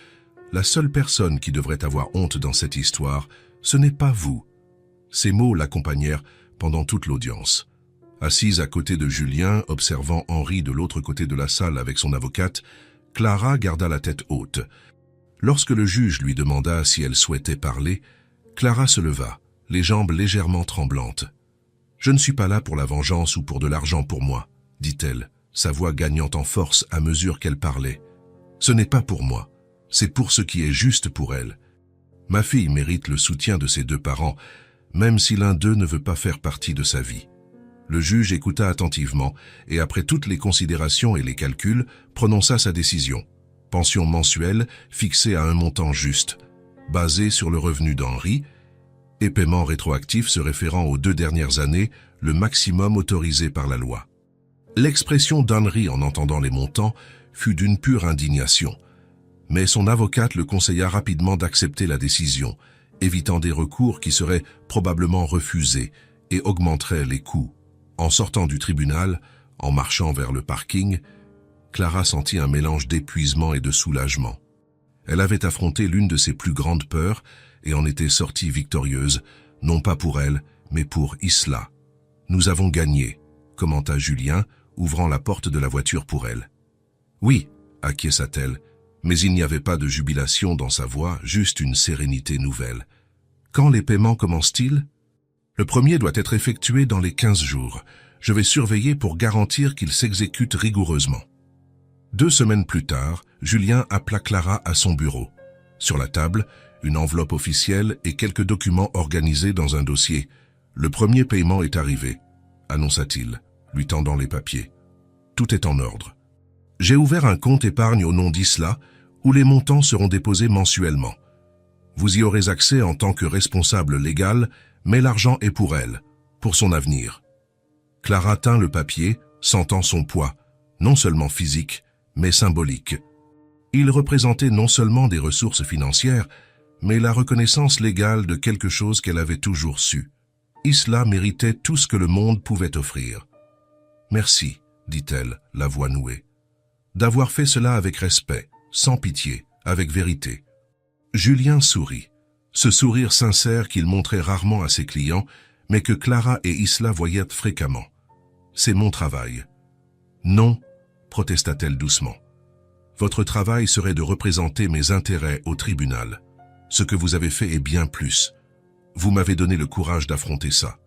La seule personne qui devrait avoir honte dans cette histoire, ce n'est pas vous. Ces mots l'accompagnèrent pendant toute l'audience. Assise à côté de Julien, observant Henri de l'autre côté de la salle avec son avocate, Clara garda la tête haute. Lorsque le juge lui demanda si elle souhaitait parler, Clara se leva, les jambes légèrement tremblantes. « Je ne suis pas là pour la vengeance ou pour de l'argent pour moi, » dit-elle, sa voix gagnant en force à mesure qu'elle parlait. « Ce n'est pas pour moi, c'est pour ce qui est juste pour elle. Ma fille mérite le soutien de ses 2 parents, même si l'un d'eux ne veut pas faire partie de sa vie. Le juge écouta attentivement et après toutes les considérations et les calculs, prononça sa décision. Pension mensuelle fixée à un montant juste, basé sur le revenu d'Henri, et paiement rétroactif se référant aux 2 dernières années, le maximum autorisé par la loi. L'expression d'Henri en entendant les montants fut d'une pure indignation, mais son avocate le conseilla rapidement d'accepter la décision, évitant des recours qui seraient probablement refusés et augmenteraient les coûts. En sortant du tribunal, en marchant vers le parking, Clara sentit un mélange d'épuisement et de soulagement. Elle avait affronté l'une de ses plus grandes peurs et en était sortie victorieuse, non pas pour elle, mais pour Isla. « Nous avons gagné », commenta Julien, ouvrant la porte de la voiture pour elle. « Oui », acquiesça-t-elle, mais il n'y avait pas de jubilation dans sa voix, juste une sérénité nouvelle. « Quand les paiements commencent-ils ? » « Le premier doit être effectué dans les 15 jours. Je vais surveiller pour garantir qu'il s'exécute rigoureusement. » 2 semaines plus tard, Julien appela Clara à son bureau. Sur la table, une enveloppe officielle et quelques documents organisés dans un dossier. « Le premier paiement est arrivé », annonça-t-il, lui tendant les papiers. « Tout est en ordre. J'ai ouvert un compte épargne au nom d'Isla, où les montants seront déposés mensuellement. Vous y aurez accès en tant que responsable légal, mais l'argent est pour elle, pour son avenir. » Clara tint le papier, sentant son poids, non seulement physique, mais symbolique. Il représentait non seulement des ressources financières, mais la reconnaissance légale de quelque chose qu'elle avait toujours su. Isla méritait tout ce que le monde pouvait offrir. « Merci, » dit-elle, la voix nouée, « d'avoir fait cela avec respect, sans pitié, avec vérité. » Julien sourit, ce sourire sincère qu'il montrait rarement à ses clients, mais que Clara et Isla voyaient fréquemment. « C'est mon travail. »« Non, » protesta-t-elle doucement. « Votre travail serait de représenter mes intérêts au tribunal. Ce que vous avez fait est bien plus. Vous m'avez donné le courage d'affronter ça. »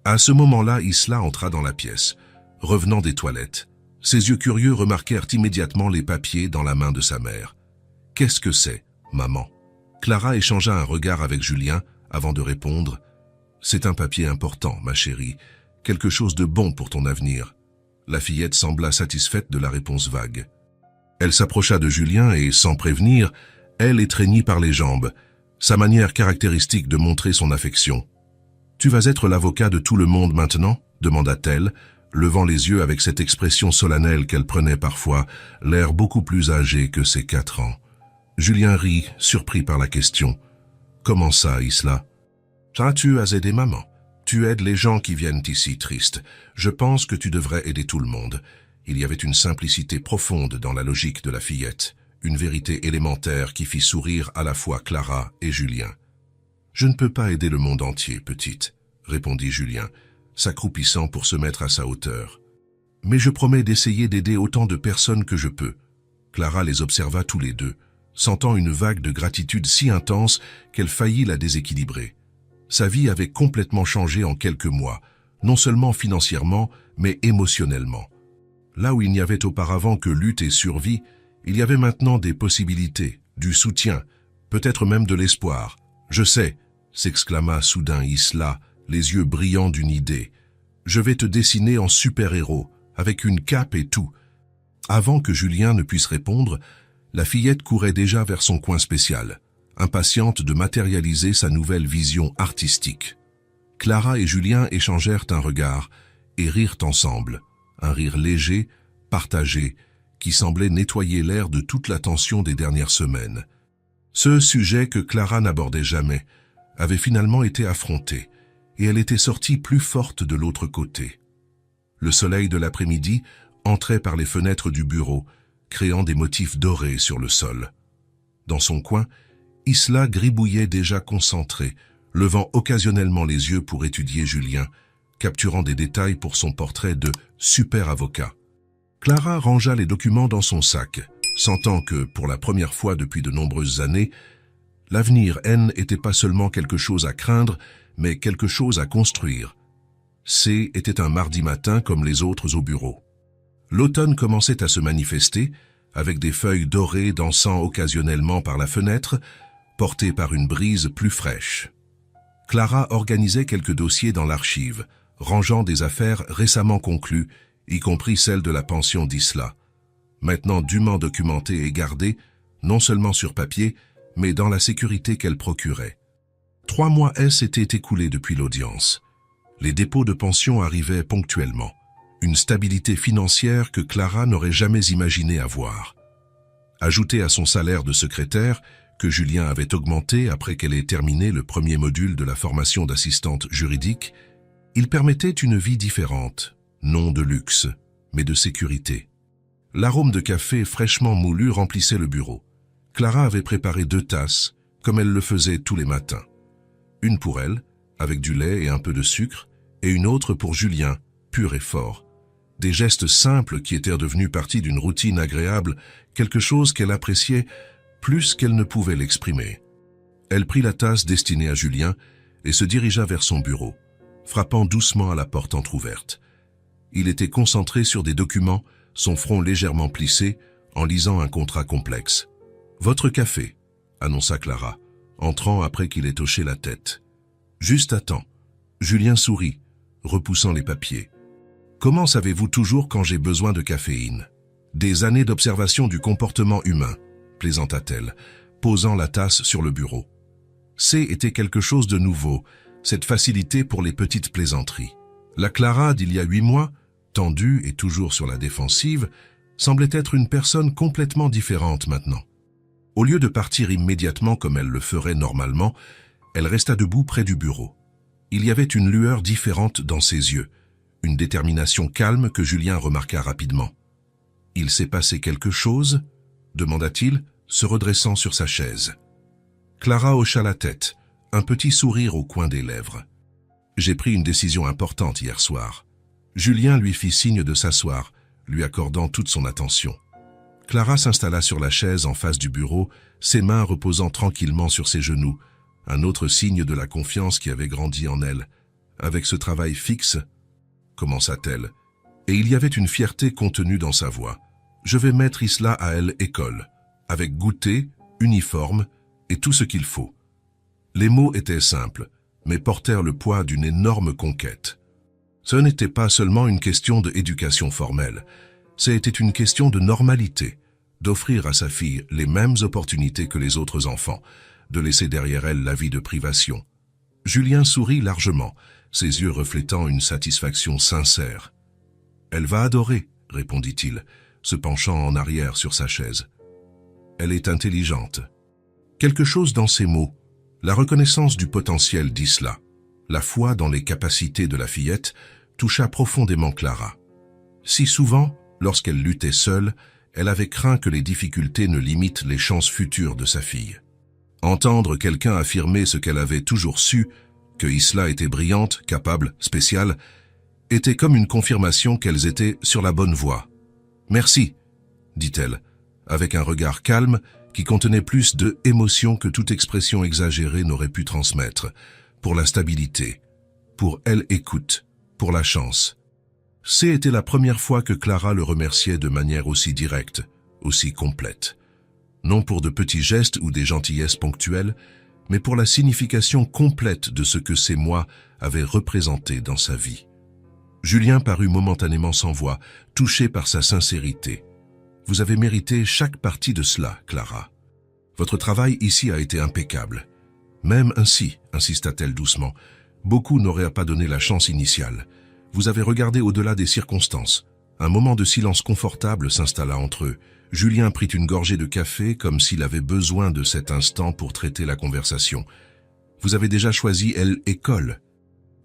À ce moment-là, Isla entra dans la pièce, revenant des toilettes. Ses yeux curieux remarquèrent immédiatement les papiers dans la main de sa mère. « Qu'est-ce que c'est, maman ?» Clara échangea un regard avec Julien avant de répondre. « C'est un papier important, ma chérie, quelque chose de bon pour ton avenir. » La fillette sembla satisfaite de la réponse vague. Elle s'approcha de Julien et, sans prévenir, elle étreignit par les jambes, sa manière caractéristique de montrer son affection. « Tu vas être l'avocat de tout le monde maintenant ?» demanda-t-elle, levant les yeux avec cette expression solennelle qu'elle prenait parfois, l'air beaucoup plus âgé que ses 4 ans. Julien rit, surpris par la question. « Comment ça, Isla ?»« Ça, tu as aidé maman. Tu aides les gens qui viennent ici tristes. Je pense que tu devrais aider tout le monde. » Il y avait une simplicité profonde dans la logique de la fillette, une vérité élémentaire qui fit sourire à la fois Clara et Julien. « Je ne peux pas aider le monde entier, petite, » répondit Julien, s'accroupissant pour se mettre à sa hauteur. « Mais je promets d'essayer d'aider autant de personnes que je peux. » Clara les observa tous les deux, sentant une vague de gratitude si intense qu'elle faillit la déséquilibrer. Sa vie avait complètement changé en quelques mois, non seulement financièrement, mais émotionnellement. Là où il n'y avait auparavant que lutte et survie, il y avait maintenant des possibilités, du soutien, peut-être même de l'espoir. « Je sais », s'exclama soudain Isla, les yeux brillants d'une idée. « Je vais te dessiner en super-héros, avec une cape et tout. » Avant que Julien ne puisse répondre, la fillette courait déjà vers son coin spécial, impatiente de matérialiser sa nouvelle vision artistique. Clara et Julien échangèrent un regard et rirent ensemble, un rire léger, partagé, qui semblait nettoyer l'air de toute la tension des dernières semaines. Ce sujet que Clara n'abordait jamais avait finalement été affronté, et elle était sortie plus forte de l'autre côté. Le soleil de l'après-midi entrait par les fenêtres du bureau, créant des motifs dorés sur le sol. Dans son coin, Isla gribouillait déjà concentrée, levant occasionnellement les yeux pour étudier Julien, capturant des détails pour son portrait de super avocat. Clara rangea les documents dans son sac, sentant que, pour la première fois depuis de nombreuses années, l'avenir N n'était pas seulement quelque chose à craindre, mais quelque chose à construire. C était un mardi matin comme les autres au bureau. L'automne commençait à se manifester, avec des feuilles dorées dansant occasionnellement par la fenêtre, portées par une brise plus fraîche. Clara organisait quelques dossiers dans l'archive, rangeant des affaires récemment conclues, y compris celle de la pension d'Isla, maintenant dûment documentée et gardée, non seulement sur papier, mais dans la sécurité qu'elle procurait. 3 mois s'étaient écoulés depuis l'audience. Les dépôts de pension arrivaient ponctuellement. Une stabilité financière que Clara n'aurait jamais imaginé avoir. Ajouté à son salaire de secrétaire, que Julien avait augmenté après qu'elle ait terminé le premier module de la formation d'assistante juridique, il permettait une vie différente, non de luxe, mais de sécurité. L'arôme de café fraîchement moulu remplissait le bureau. Clara avait préparé 2 tasses, comme elle le faisait tous les matins. Une pour elle, avec du lait et un peu de sucre, et une autre pour Julien, pur et fort. Des gestes simples qui étaient devenus partie d'une routine agréable, quelque chose qu'elle appréciait plus qu'elle ne pouvait l'exprimer. Elle prit la tasse destinée à Julien et se dirigea vers son bureau, frappant doucement à la porte entr'ouverte. Il était concentré sur des documents, son front légèrement plissé, en lisant un contrat complexe. « Votre café », annonça Clara, entrant après qu'il ait hoché la tête. « Juste à temps. » Julien sourit, repoussant les papiers. « Comment savez-vous toujours quand j'ai besoin de caféine ?»« Des années d'observation du comportement humain, » plaisanta-t-elle, posant la tasse sur le bureau. Était quelque chose de nouveau, cette facilité pour les petites plaisanteries. La Clara d'il y a 8 mois, tendue et toujours sur la défensive, semblait être une personne complètement différente maintenant. Au lieu de partir immédiatement comme elle le ferait normalement, elle resta debout près du bureau. Il y avait une lueur différente dans ses yeux, une détermination calme que Julien remarqua rapidement. « Il s'est passé quelque chose ?» demanda-t-il, se redressant sur sa chaise. Clara hocha la tête, un petit sourire au coin des lèvres. « J'ai pris une décision importante hier soir. » Julien lui fit signe de s'asseoir, lui accordant toute son attention. Clara s'installa sur la chaise en face du bureau, ses mains reposant tranquillement sur ses genoux, un autre signe de la confiance qui avait grandi en elle. Avec ce travail fixe, commença-t-elle, et il y avait une fierté contenue dans sa voix. Je vais mettre Isla à elle école, avec goûter, uniforme et tout ce qu'il faut. Les mots étaient simples, mais portèrent le poids d'une énorme conquête. Ce n'était pas seulement une question d'éducation formelle, c'était une question de normalité, d'offrir à sa fille les mêmes opportunités que les autres enfants, de laisser derrière elle la vie de privation. Julien sourit largement, ses yeux reflétant une satisfaction sincère. « Elle va adorer, » répondit-il, se penchant en arrière sur sa chaise. « Elle est intelligente. » Quelque chose dans ces mots, la reconnaissance du potentiel d'Isla, la foi dans les capacités de la fillette, toucha profondément Clara. Si souvent, lorsqu'elle luttait seule, elle avait craint que les difficultés ne limitent les chances futures de sa fille. Entendre quelqu'un affirmer ce qu'elle avait toujours su, que Isla était brillante, capable, spéciale, était comme une confirmation qu'elles étaient sur la bonne voie. « Merci », dit-elle, avec un regard calme qui contenait plus de émotion que toute expression exagérée n'aurait pu transmettre, pour la stabilité, pour elle écoute, pour la chance. C'était la première fois que Clara le remerciait de manière aussi directe, aussi complète. Non pour de petits gestes ou des gentillesses ponctuelles, mais pour la signification complète de ce que ces mois avaient représenté dans sa vie. Julien parut momentanément sans voix, touché par sa sincérité. « Vous avez mérité chaque partie de cela, Clara. Votre travail ici a été impeccable. Même ainsi, insista-t-elle doucement, beaucoup n'auraient pas donné la chance initiale. Vous avez regardé au-delà des circonstances. » Un moment de silence confortable s'installa entre eux. Julien prit une gorgée de café comme s'il avait besoin de cet instant pour traiter la conversation. « Vous avez déjà choisi l'école ?»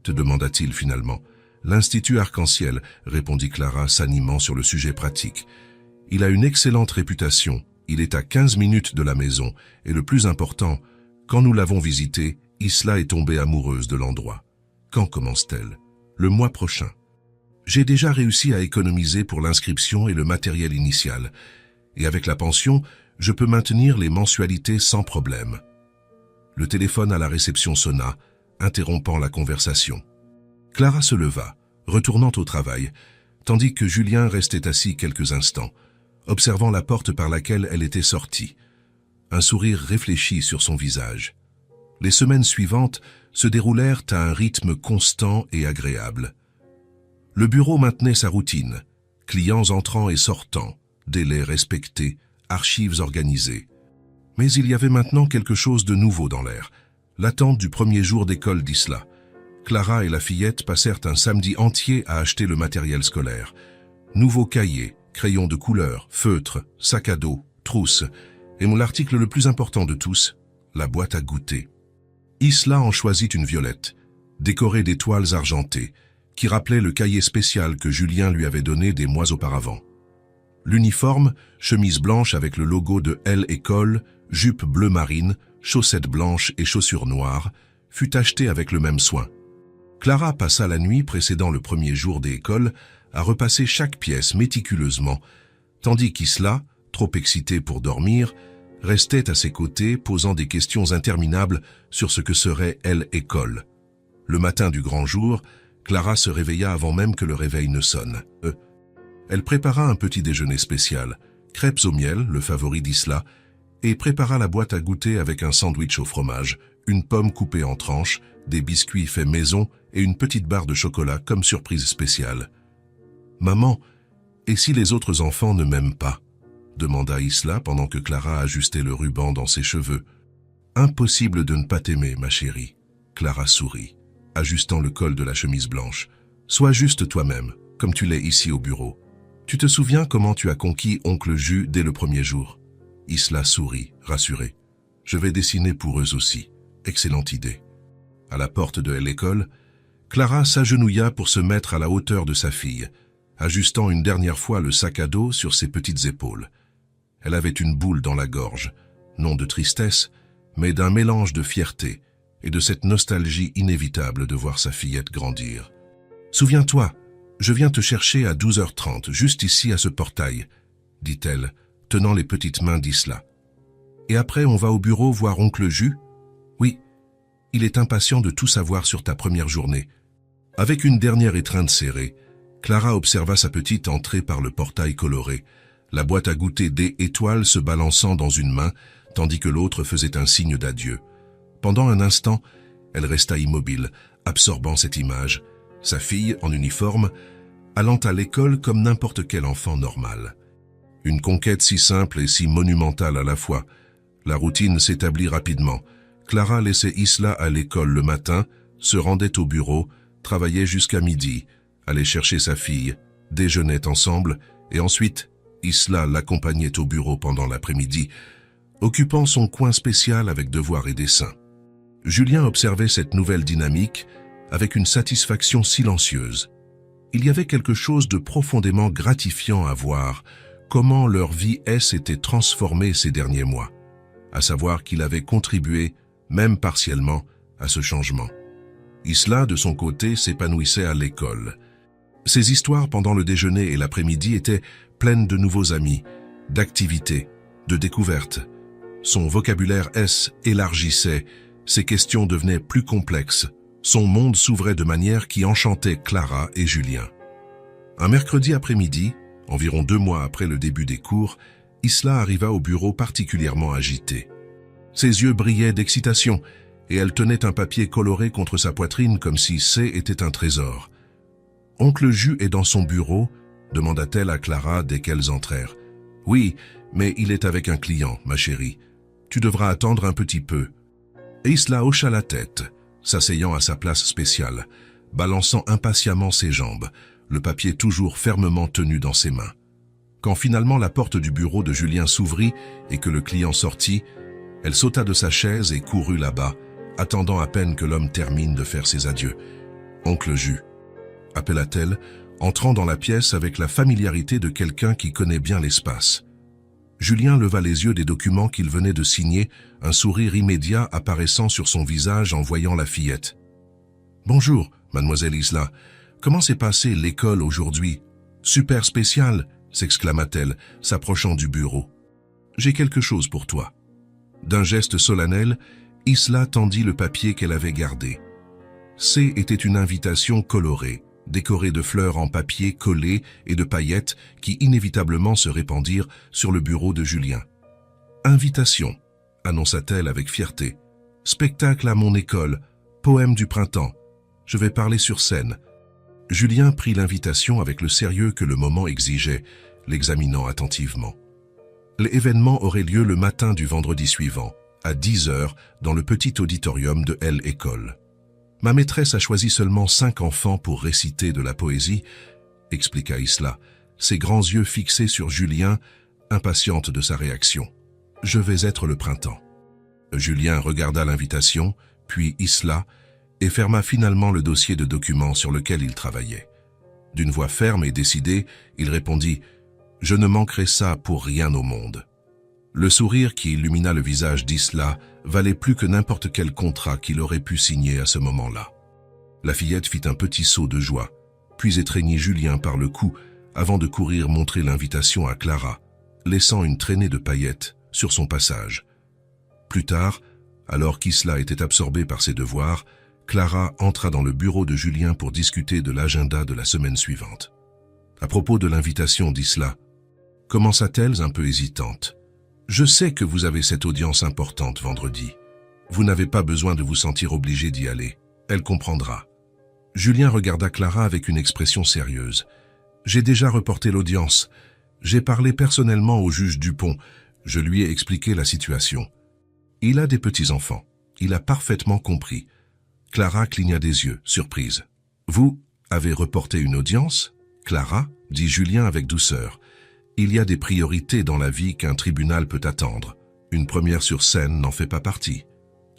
te demanda-t-il finalement. « L'Institut Arc-en-Ciel », répondit Clara s'animant sur le sujet pratique. « Il a une excellente réputation, il est à 15 minutes de la maison, et le plus important, quand nous l'avons visité, Isla est tombée amoureuse de l'endroit. Quand commence-t-elle ? Le mois prochain. J'ai déjà réussi à économiser pour l'inscription et le matériel initial, et avec la pension, je peux maintenir les mensualités sans problème. » Le téléphone à la réception sonna, interrompant la conversation. Clara se leva, retournant au travail, tandis que Julien restait assis quelques instants, observant la porte par laquelle elle était sortie. Un sourire réfléchi sur son visage. Les semaines suivantes se déroulèrent à un rythme constant et agréable. Le bureau maintenait sa routine. Clients entrant et sortant, délais respectés, archives organisées. Mais il y avait maintenant quelque chose de nouveau dans l'air. L'attente du premier jour d'école d'Isla. Clara et la fillette passèrent un samedi entier à acheter le matériel scolaire. Nouveaux cahiers, crayons de couleur, feutres, sacs à dos, trousses, et l'article le plus important de tous, la boîte à goûter. Isla en choisit une violette, décorée d'étoiles argentées, qui rappelait le cahier spécial que Julien lui avait donné des mois auparavant. L'uniforme, chemise blanche avec le logo de L-École, jupe bleu marine, chaussettes blanches et chaussures noires, fut acheté avec le même soin. Clara passa la nuit précédant le premier jour d'école à repasser chaque pièce méticuleusement, tandis qu'Isla, trop excitée pour dormir, restait à ses côtés posant des questions interminables sur ce que serait L-École. Le matin du grand jour, Clara se réveilla avant même que le réveil ne sonne. Elle prépara un petit déjeuner spécial, crêpes au miel, le favori d'Isla, et prépara la boîte à goûter avec un sandwich au fromage, une pomme coupée en tranches, des biscuits faits maison et une petite barre de chocolat comme surprise spéciale. « Maman, et si les autres enfants ne m'aiment pas ?» demanda Isla pendant que Clara ajustait le ruban dans ses cheveux. « Impossible de ne pas t'aimer, ma chérie. » Clara sourit, ajustant le col de la chemise blanche. « Sois juste toi-même, comme tu l'es ici au bureau. Tu te souviens comment tu as conquis oncle Jus dès le premier jour ?» Isla sourit, rassurée. « Je vais dessiner pour eux aussi. Excellente idée. » À la porte de l'école, Clara s'agenouilla pour se mettre à la hauteur de sa fille, ajustant une dernière fois le sac à dos sur ses petites épaules. Elle avait une boule dans la gorge, non de tristesse, mais d'un mélange de fierté et de cette nostalgie inévitable de voir sa fillette grandir. « Souviens-toi, je viens te chercher à 12h30, juste ici à ce portail, » dit-elle, tenant les petites mains d'Isla. « Et après on va au bureau voir oncle Jus ? Oui, il est impatient de tout savoir sur ta première journée. » Avec une dernière étreinte serrée, Clara observa sa petite entrer par le portail coloré, la boîte à goûter des étoiles se balançant dans une main, tandis que l'autre faisait un signe d'adieu. Pendant un instant, elle resta immobile, absorbant cette image, sa fille, en uniforme, allant à l'école comme n'importe quel enfant normal. Une conquête si simple et si monumentale à la fois. La routine s'établit rapidement. Clara laissait Isla à l'école le matin, se rendait au bureau, travaillait jusqu'à midi, allait chercher sa fille, déjeunait ensemble, et ensuite, Isla l'accompagnait au bureau pendant l'après-midi, occupant son coin spécial avec devoirs et dessins. Julien observait cette nouvelle dynamique avec une satisfaction silencieuse. Il y avait quelque chose de profondément gratifiant à voir comment leur vie s'était transformée ces derniers mois, à savoir qu'il avait contribué, même partiellement, à ce changement. Isla, de son côté, s'épanouissait à l'école. Ses histoires pendant le déjeuner et l'après-midi étaient pleines de nouveaux amis, d'activités, de découvertes. Son vocabulaire élargissait, ses questions devenaient plus complexes, son monde s'ouvrait de manière qui enchantait Clara et Julien. Un mercredi après-midi, environ 2 mois après le début des cours, Isla arriva au bureau particulièrement agitée. Ses yeux brillaient d'excitation et elle tenait un papier coloré contre sa poitrine comme si était un trésor. « Oncle Jus est dans son bureau ?» demanda-t-elle à Clara dès qu'elles entrèrent. « Oui, mais il est avec un client, ma chérie. Tu devras attendre un petit peu. » Et Isla hocha la tête, s'asseyant à sa place spéciale, balançant impatiemment ses jambes, le papier toujours fermement tenu dans ses mains. Quand finalement la porte du bureau de Julien s'ouvrit et que le client sortit, elle sauta de sa chaise et courut là-bas, attendant à peine que l'homme termine de faire ses adieux. « Oncle Jus » appela-t-elle, entrant dans la pièce avec la familiarité de quelqu'un qui connaît bien l'espace. Julien leva les yeux des documents qu'il venait de signer, un sourire immédiat apparaissant sur son visage en voyant la fillette. « Bonjour, mademoiselle Isla. Comment s'est passée l'école aujourd'hui ? Super spécial !» s'exclama-t-elle, s'approchant du bureau. « J'ai quelque chose pour toi. » D'un geste solennel, Isla tendit le papier qu'elle avait gardé. Était une invitation colorée, décorée de fleurs en papier collé et de paillettes qui inévitablement se répandirent sur le bureau de Julien. « Invitation », annonça-t-elle avec fierté. « Spectacle à mon école, poème du printemps. Je vais parler sur scène. » Julien prit l'invitation avec le sérieux que le moment exigeait, l'examinant attentivement. L'événement aurait lieu le matin du vendredi suivant, à 10 heures, dans le petit auditorium de l'école. Ma maîtresse a choisi seulement 5 enfants pour réciter de la poésie, expliqua Isla, ses grands yeux fixés sur Julien, impatiente de sa réaction. Je vais être le printemps. Julien regarda l'invitation, puis Isla, et ferma finalement le dossier de documents sur lequel il travaillait. D'une voix ferme et décidée, il répondit « Je ne manquerai ça pour rien au monde ». Le sourire qui illumina le visage d'Isla valait plus que n'importe quel contrat qu'il aurait pu signer à ce moment-là. La fillette fit un petit saut de joie, puis étreignit Julien par le cou avant de courir montrer l'invitation à Clara, laissant une traînée de paillettes sur son passage. Plus tard, alors qu'Isla était absorbée par ses devoirs, Clara entra dans le bureau de Julien pour discuter de l'agenda de la semaine suivante. À propos de l'invitation d'Isla, commença-t-elle un peu hésitante. « Je sais que vous avez cette audience importante vendredi. Vous n'avez pas besoin de vous sentir obligé d'y aller. Elle comprendra. » Julien regarda Clara avec une expression sérieuse. « J'ai déjà reporté l'audience. J'ai parlé personnellement au juge Dupont. Je lui ai expliqué la situation. Il a des petits-enfants. Il a parfaitement compris. » Clara cligna des yeux, surprise. « Vous avez reporté une audience, Clara ?» dit Julien avec douceur. « Il y a des priorités dans la vie qu'un tribunal peut attendre. Une première sur scène n'en fait pas partie. »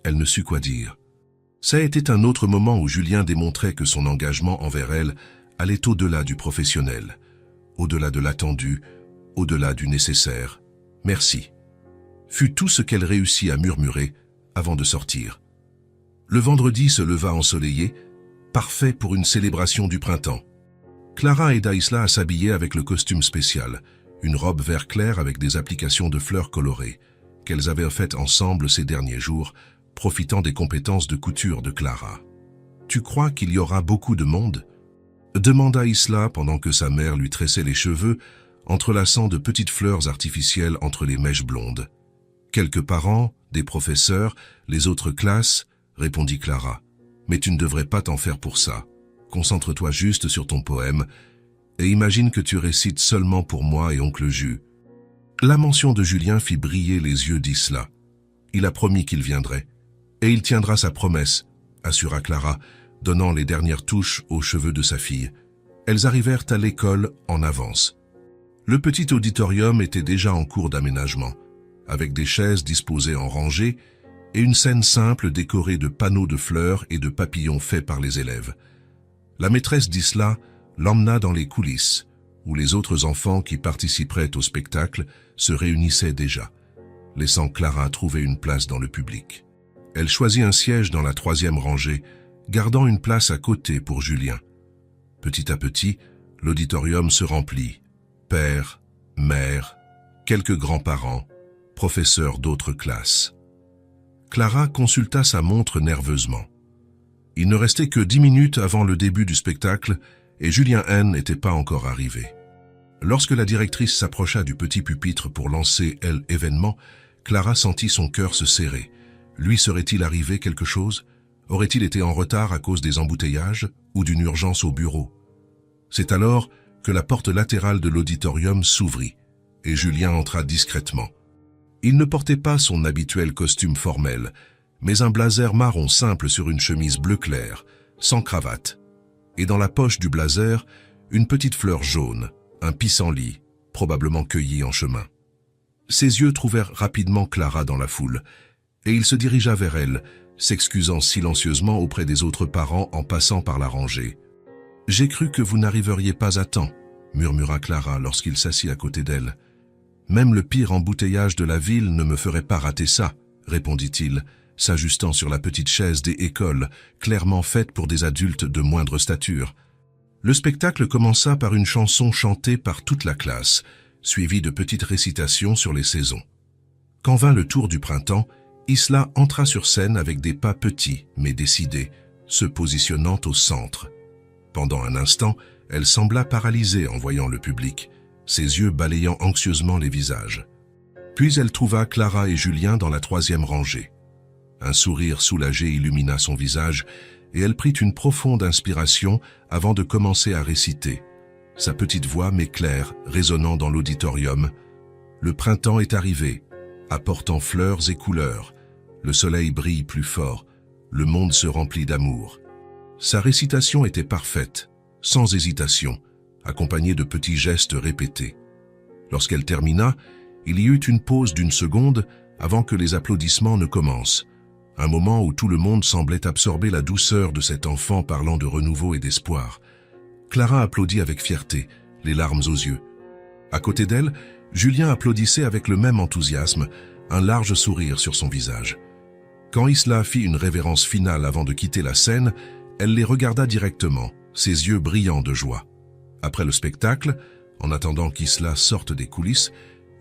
Elle ne sut quoi dire. Ça était un autre moment où Julien démontrait que son engagement envers elle allait au-delà du professionnel, au-delà de l'attendu, au-delà du nécessaire. « Merci » fut tout ce qu'elle réussit à murmurer avant de sortir. Le vendredi se leva ensoleillé, parfait pour une célébration du printemps. Clara aida Isla à s'habiller avec le costume spécial, une robe vert clair avec des applications de fleurs colorées, qu'elles avaient faites ensemble ces derniers jours, profitant des compétences de couture de Clara. « Tu crois qu'il y aura beaucoup de monde ?» demanda Isla pendant que sa mère lui tressait les cheveux, entrelaçant de petites fleurs artificielles entre les mèches blondes. « Quelques parents, des professeurs, les autres classes, répondit Clara. Mais tu ne devrais pas t'en faire pour ça. Concentre-toi juste sur ton poème et imagine que tu récites seulement pour moi et oncle Jus. La mention de Julien fit briller les yeux d'Isla. Il a promis qu'il viendrait. Et il tiendra sa promesse, assura Clara, donnant les dernières touches aux cheveux de sa fille. Elles arrivèrent à l'école en avance. Le petit auditorium était déjà en cours d'aménagement, avec des chaises disposées en rangées et une scène simple décorée de panneaux de fleurs et de papillons faits par les élèves. La maîtresse d'Isla l'emmena dans les coulisses, où les autres enfants qui participeraient au spectacle se réunissaient déjà, laissant Clara trouver une place dans le public. Elle choisit un siège dans la 3e rangée, gardant une place à côté pour Julien. Petit à petit, l'auditorium se remplit. Père, mère, quelques grands-parents, professeurs d'autres classes. Clara consulta sa montre nerveusement. Il ne restait que 10 minutes avant le début du spectacle et Julien N n'était pas encore arrivé. Lorsque la directrice s'approcha du petit pupitre pour lancer l'événement, Clara sentit son cœur se serrer. Lui serait-il arrivé quelque chose? Aurait-il été en retard à cause des embouteillages ou d'une urgence au bureau? C'est alors que la porte latérale de l'auditorium s'ouvrit et Julien entra discrètement. Il ne portait pas son habituel costume formel, mais un blazer marron simple sur une chemise bleu clair, sans cravate. Et dans la poche du blazer, une petite fleur jaune, un pissenlit, probablement cueilli en chemin. Ses yeux trouvèrent rapidement Clara dans la foule, et il se dirigea vers elle, s'excusant silencieusement auprès des autres parents en passant par la rangée. « J'ai cru que vous n'arriveriez pas à temps », murmura Clara lorsqu'il s'assit à côté d'elle. « Même le pire embouteillage de la ville ne me ferait pas rater ça, » répondit-il, s'ajustant sur la petite chaise des écoles, clairement faite pour des adultes de moindre stature. Le spectacle commença par une chanson chantée par toute la classe, suivie de petites récitations sur les saisons. Quand vint le tour du printemps, Isla entra sur scène avec des pas petits mais décidés, se positionnant au centre. Pendant un instant, elle sembla paralysée en voyant le public, ses yeux balayant anxieusement les visages. Puis elle trouva Clara et Julien dans la 3e rangée. Un sourire soulagé illumina son visage et elle prit une profonde inspiration avant de commencer à réciter. Sa petite voix, mais claire, résonnant dans l'auditorium. Le printemps est arrivé, apportant fleurs et couleurs. Le soleil brille plus fort, le monde se remplit d'amour. Sa récitation était parfaite, sans hésitation, accompagnée de petits gestes répétés. Lorsqu'elle termina, il y eut une pause d'1 seconde avant que les applaudissements ne commencent. Un moment où tout le monde semblait absorber la douceur de cet enfant parlant de renouveau et d'espoir. Clara applaudit avec fierté, les larmes aux yeux. À côté d'elle, Julien applaudissait avec le même enthousiasme, un large sourire sur son visage. Quand Isla fit une révérence finale avant de quitter la scène, elle les regarda directement, ses yeux brillants de joie. Après le spectacle, en attendant qu'Isla sorte des coulisses,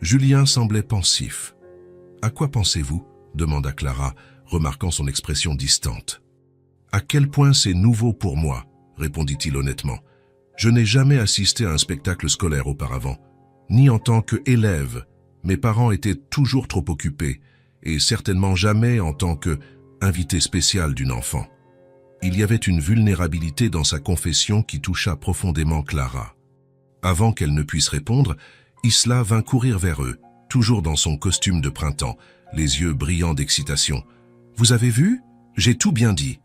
Julien semblait pensif. « À quoi pensez-vous » demanda Clara, remarquant son expression distante. « À quel point c'est nouveau pour moi » répondit-il honnêtement. « Je n'ai jamais assisté à un spectacle scolaire auparavant, ni en tant qu'élève. Mes parents étaient toujours trop occupés, et certainement jamais en tant qu'invité spécial d'une enfant. » Il y avait une vulnérabilité dans sa confession qui toucha profondément Clara. Avant qu'elle ne puisse répondre, Isla vint courir vers eux, toujours dans son costume de printemps, les yeux brillants d'excitation. « Vous avez vu ? J'ai tout bien dit. »«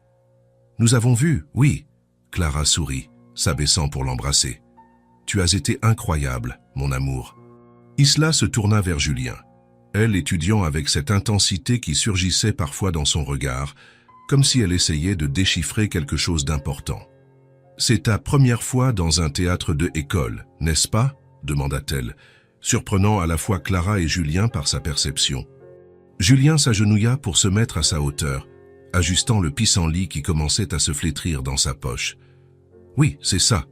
Nous avons vu, oui. » Clara sourit, s'abaissant pour l'embrasser. « Tu as été incroyable, mon amour. » Isla se tourna vers Julien, elle étudiant avec cette intensité qui surgissait parfois dans son regard, comme si elle essayait de déchiffrer quelque chose d'important. « C'est ta première fois dans un théâtre de école, n'est-ce pas ?» demanda-t-elle, surprenant à la fois Clara et Julien par sa perception. Julien s'agenouilla pour se mettre à sa hauteur, ajustant le pissenlit qui commençait à se flétrir dans sa poche. « Oui, c'est ça.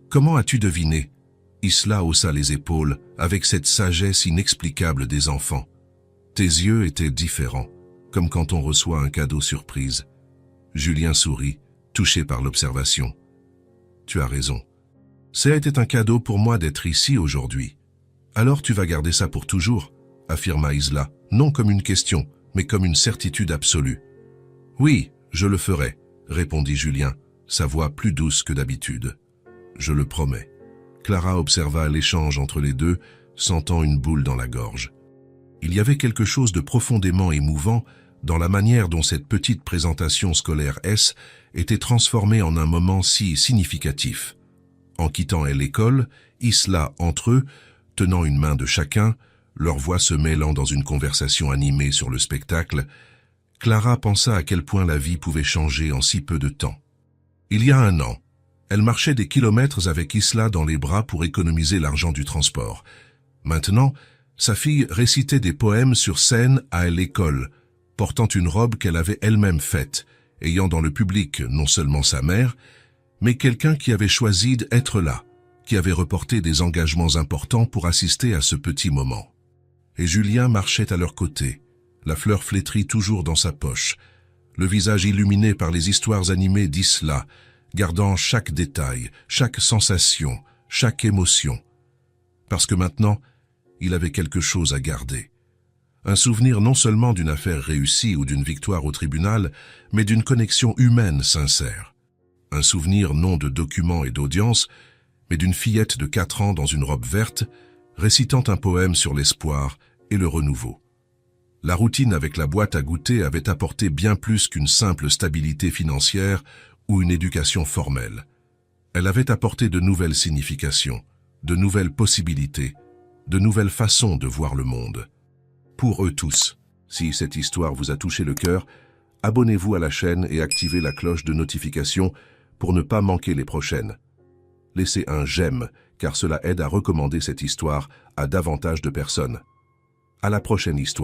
Comment as-tu deviné ?» Isla haussa les épaules avec cette sagesse inexplicable des enfants. « Tes yeux étaient différents, comme quand on reçoit un cadeau surprise. » Julien sourit, touché par l'observation. « Tu as raison. Ça a été un cadeau pour moi d'être ici aujourd'hui. »« Alors tu vas garder ça pour toujours ?» affirma Isla, non comme une question, mais comme une certitude absolue. « Oui, je le ferai, » répondit Julien, sa voix plus douce que d'habitude. « Je le promets. » Clara observa l'échange entre les deux, sentant une boule dans la gorge. Il y avait quelque chose de profondément émouvant dans la manière dont cette petite présentation scolaire S était transformée en un moment si significatif. En quittant l'école, Isla entre eux, tenant une main de chacun, leurs voix se mêlant dans une conversation animée sur le spectacle, Clara pensa à quel point la vie pouvait changer en si peu de temps. Il y a 1 an, elle marchait des kilomètres avec Isla dans les bras pour économiser l'argent du transport. Maintenant, sa fille récitait des poèmes sur scène à l'école, portant une robe qu'elle avait elle-même faite, ayant dans le public non seulement sa mère, mais quelqu'un qui avait choisi d'être là, qui avait reporté des engagements importants pour assister à ce petit moment. Et Julien marchait à leur côté, la fleur flétrie toujours dans sa poche, le visage illuminé par les histoires animées d'Isla, gardant chaque détail, chaque sensation, chaque émotion. Parce que maintenant, il avait quelque chose à garder. Un souvenir non seulement d'une affaire réussie ou d'une victoire au tribunal, mais d'une connexion humaine sincère. Un souvenir non de documents et d'audience, mais d'une fillette de 4 ans dans une robe verte, récitant un poème sur l'espoir et le renouveau. La routine avec la boîte à goûter avait apporté bien plus qu'une simple stabilité financière ou une éducation formelle. Elle avait apporté de nouvelles significations, de nouvelles possibilités, de nouvelles façons de voir le monde. Pour eux tous, si cette histoire vous a touché le cœur, abonnez-vous à la chaîne et activez la cloche de notification pour ne pas manquer les prochaines. Laissez un j'aime, car cela aide à recommander cette histoire à davantage de personnes. À la prochaine histoire.